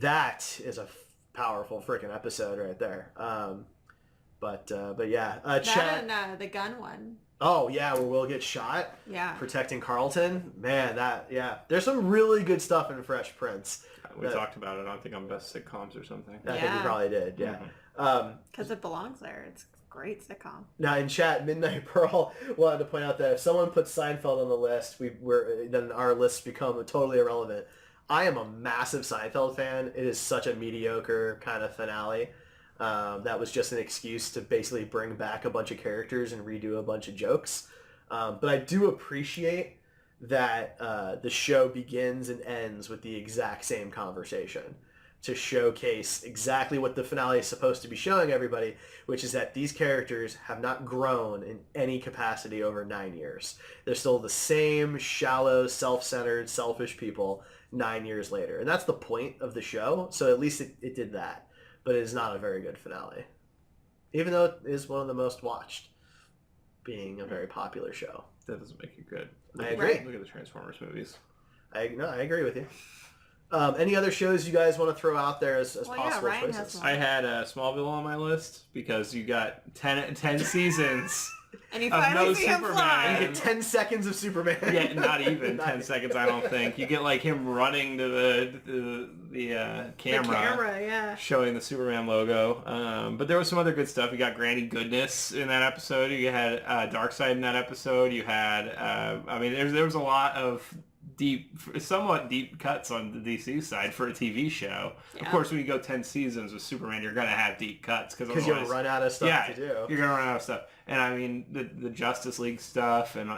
a powerful freaking episode right there. But yeah, that and the gun one. Oh yeah, where Will gets shot. Yeah. Protecting Carlton. Man, there's some really good stuff in Fresh Prince. We talked about it. I think on Best Sitcoms or something. I think we probably did. Yeah. Because it belongs there. It's a great sitcom. Now in chat, Midnight Pearl wanted to point out that if someone puts Seinfeld on the list, then our lists become totally irrelevant. I am a massive Seinfeld fan. It is such a mediocre kind of finale. That was just an excuse to basically bring back a bunch of characters and redo a bunch of jokes. But I do appreciate that the show begins and ends with the exact same conversation to showcase exactly what the finale is supposed to be showing everybody, which is that these characters have not grown in any capacity over 9 years. They're still the same shallow, self-centered, selfish people 9 years later. And that's the point of the show, so at least it did that. But it is not a very good finale, even though it is one of the most watched, being a very popular show. That doesn't make it good. I agree. Look at the Transformers movies. I agree with you. Any other shows you guys want to throw out there as possible Ryan choices? has one. I had Smallville on my list because you got 10 seasons And you of finally no see him You fly. get 10 seconds of Superman. Yeah, not even 10 seconds, I don't think. You get like him running to the camera, Yeah. showing the Superman logo. But there was some other good stuff. You got Granny Goodness in that episode. You had Darkseid in that episode. You had, there was a lot of somewhat deep cuts on the DC side for a TV show. Yeah. Of course, when you go 10 seasons with Superman, you're going to have deep cuts Because you'll run out of stuff to do. You're going to run out of stuff. And I mean, the Justice League stuff, and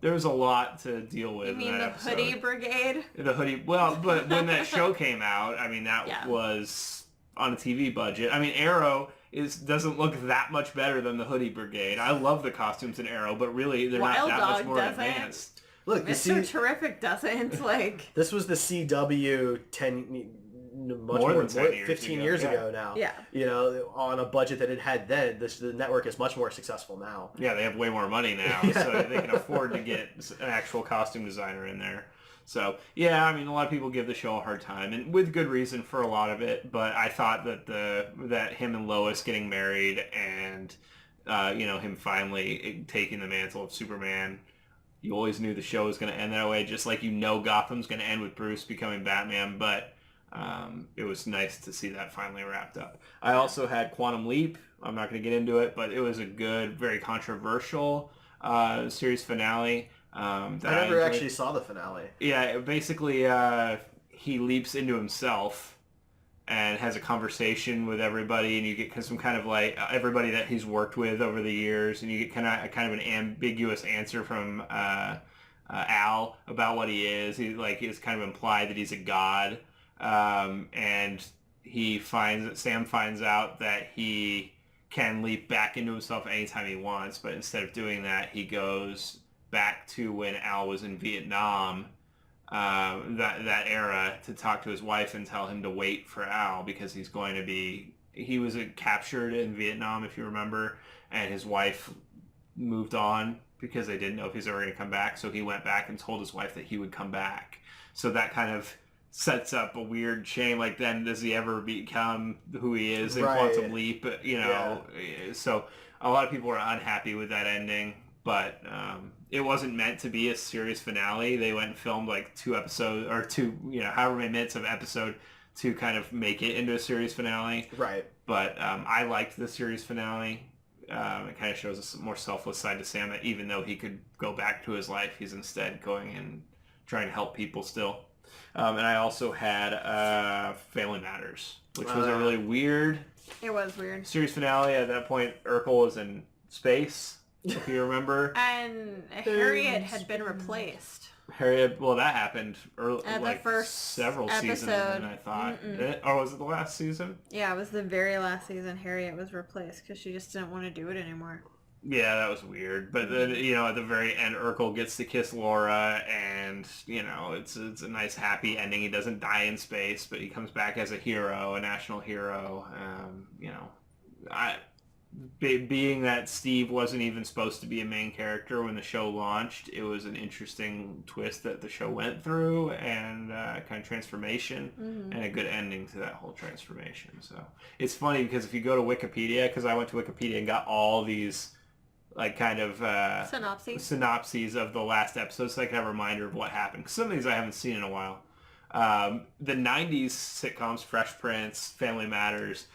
there was a lot to deal with. You mean in that the episode. Hoodie Brigade? The Hoodie. Well, but when that show came out, I mean, that was on a TV budget. I mean, Arrow doesn't look that much better than the Hoodie Brigade. I love the costumes in Arrow, but really they're Wild not that Dog much more doesn't. advanced. Look, Mr. Terrific doesn't, like... This was the CW 15 years ago now. Yeah. On a budget that it had then. The network is much more successful now. Yeah, they have way more money now, so they can afford to get an actual costume designer in there. So, yeah, I mean, a lot of people give the show a hard time, and with good reason for a lot of it, but I thought that him and Lois getting married and, him finally taking the mantle of Superman, you always knew the show was going to end that way, just like Gotham's going to end with Bruce becoming Batman, but it was nice to see that finally wrapped up. I also had Quantum Leap. I'm not going to get into it, but it was a good, very controversial series finale. I never actually saw the finale. Yeah, basically he leaps into himself and has a conversation with everybody, and you get some kind of like everybody that he's worked with over the years, and you get kind of an ambiguous answer from Al about what he is. It's kind of implied that he's a god, and Sam finds out that he can leap back into himself anytime he wants, but instead of doing that, he goes back to when Al was in Vietnam, that era, to talk to his wife and tell him to wait for Al because he was captured in Vietnam, if you remember, and his wife moved on because they didn't know if he's ever going to come back, so he went back and told his wife that he would come back. So that kind of sets up a weird chain, like then does he ever become who he is in Quantum Leap, So a lot of people are unhappy with that ending, but it wasn't meant to be a series finale. They went and filmed like 2 episodes or however many minutes of episode to kind of make it into a series finale. Right. But I liked the series finale. It kind of shows a more selfless side to Sam, that even though he could go back to his life, he's instead going and trying to help people still. And I also had Family Matters, which was a really weird... It was weird. Series finale. At that point, Urkel was in space, if you remember. And Harriet had been replaced. Harriet, well, that happened early, At the like first several seasons episode. in, I thought. Or was it the last season? Yeah, it was the very last season Harriet was replaced because she just didn't want to do it anymore. Yeah, that was weird. But then, at the very end, Urkel gets to kiss Laura, and, it's a nice happy ending. He doesn't die in space, but he comes back as a hero, a national hero. Being that Steve wasn't even supposed to be a main character when the show launched, it was an interesting twist that the show went through, and kind of transformation, and a good ending to that whole transformation. So it's funny because if you go to Wikipedia, because I went to Wikipedia and got all these like kind of synopses of the last episode, so I can have a reminder of what happened. 'Cause some of these I haven't seen in a while. The 90s sitcoms, Fresh Prince, Family Matters,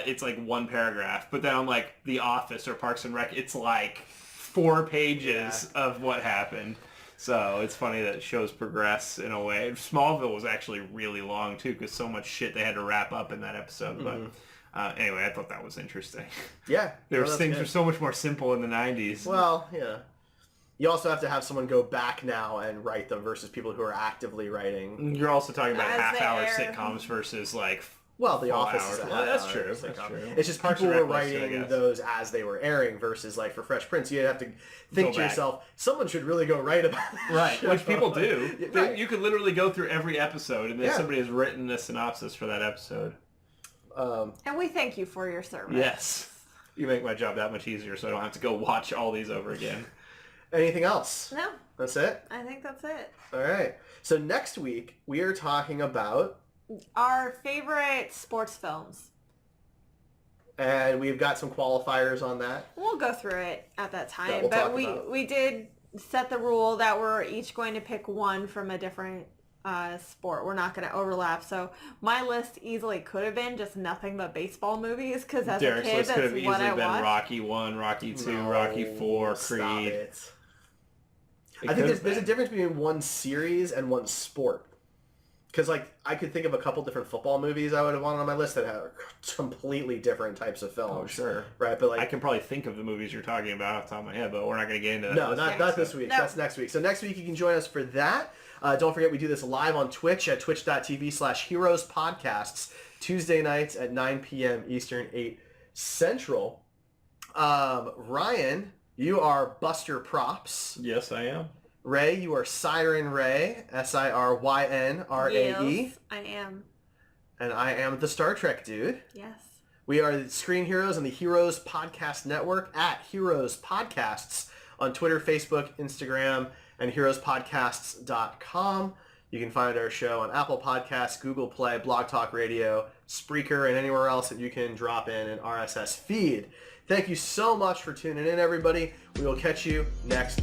it's like one paragraph, but then on like The Office or Parks and Rec, it's like 4 pages of what happened. So it's funny that shows progress in a way. Smallville was actually really long too, because so much shit they had to wrap up in that episode. But anyway, I thought that was interesting. Yeah. Things were so much more simple in the 90s. Well, yeah. You also have to have someone go back now and write them versus people who are actively writing. You're also talking about As half-hour they air. sitcoms versus like Well, The full Office hours. is a Well, that's half-hour true. sitcom. That's true. It's just Parks people and were Rec was too, I writing guess. those as they were airing versus like for Fresh Prince, you have to think Go to back. yourself, someone should really go write about this Right, show. which people do. Right. You could literally go through every episode, and then Yeah. somebody has written a synopsis for that episode. And we thank you for your service. Yes. You make my job that much easier, so I don't have to go watch all these over again. Anything else? No, That's it? I think that's it. All right. So next week, we are talking about, Our favorite sports films. and we've got some qualifiers on that. We'll go through it at that time, we'll but talk about. we did set the rule that we're each going to pick one from a different sport. We're not going to overlap. So my list easily could have been just nothing but baseball movies because as Derek's a kid, list could that's have what easily I been watched. Rocky 1, Rocky 2, No, Rocky 4, stop Creed. it. It I think could have there's a been. difference between one series and one sport. Because, like, I could think of a couple different football movies I would have wanted on my list that have completely different types of films. Oh, sure. Right, but, like... I can probably think of the movies you're talking about off the top of my head, but we're not going to get into that. No, this not week, this so- week. No. That's next week. So next week you can join us for that. Don't forget we do this live on Twitch at twitch.tv/Heroes Podcasts, Tuesday nights at 9 p.m. Eastern, 8 Central. Ryan, you are Buster Props. Yes, I am. Rae, you are Siren Rae, SIRYNRAE. Yes, I am. And I am the Star Trek dude. Yes. We are the Screen Heroes on the Heroes Podcast Network at Heroes Podcasts on Twitter, Facebook, Instagram, and heroespodcasts.com. You can find our show on Apple Podcasts, Google Play, Blog Talk Radio, Spreaker, and anywhere else that you can drop in an RSS feed. Thank you so much for tuning in, everybody. We will catch you next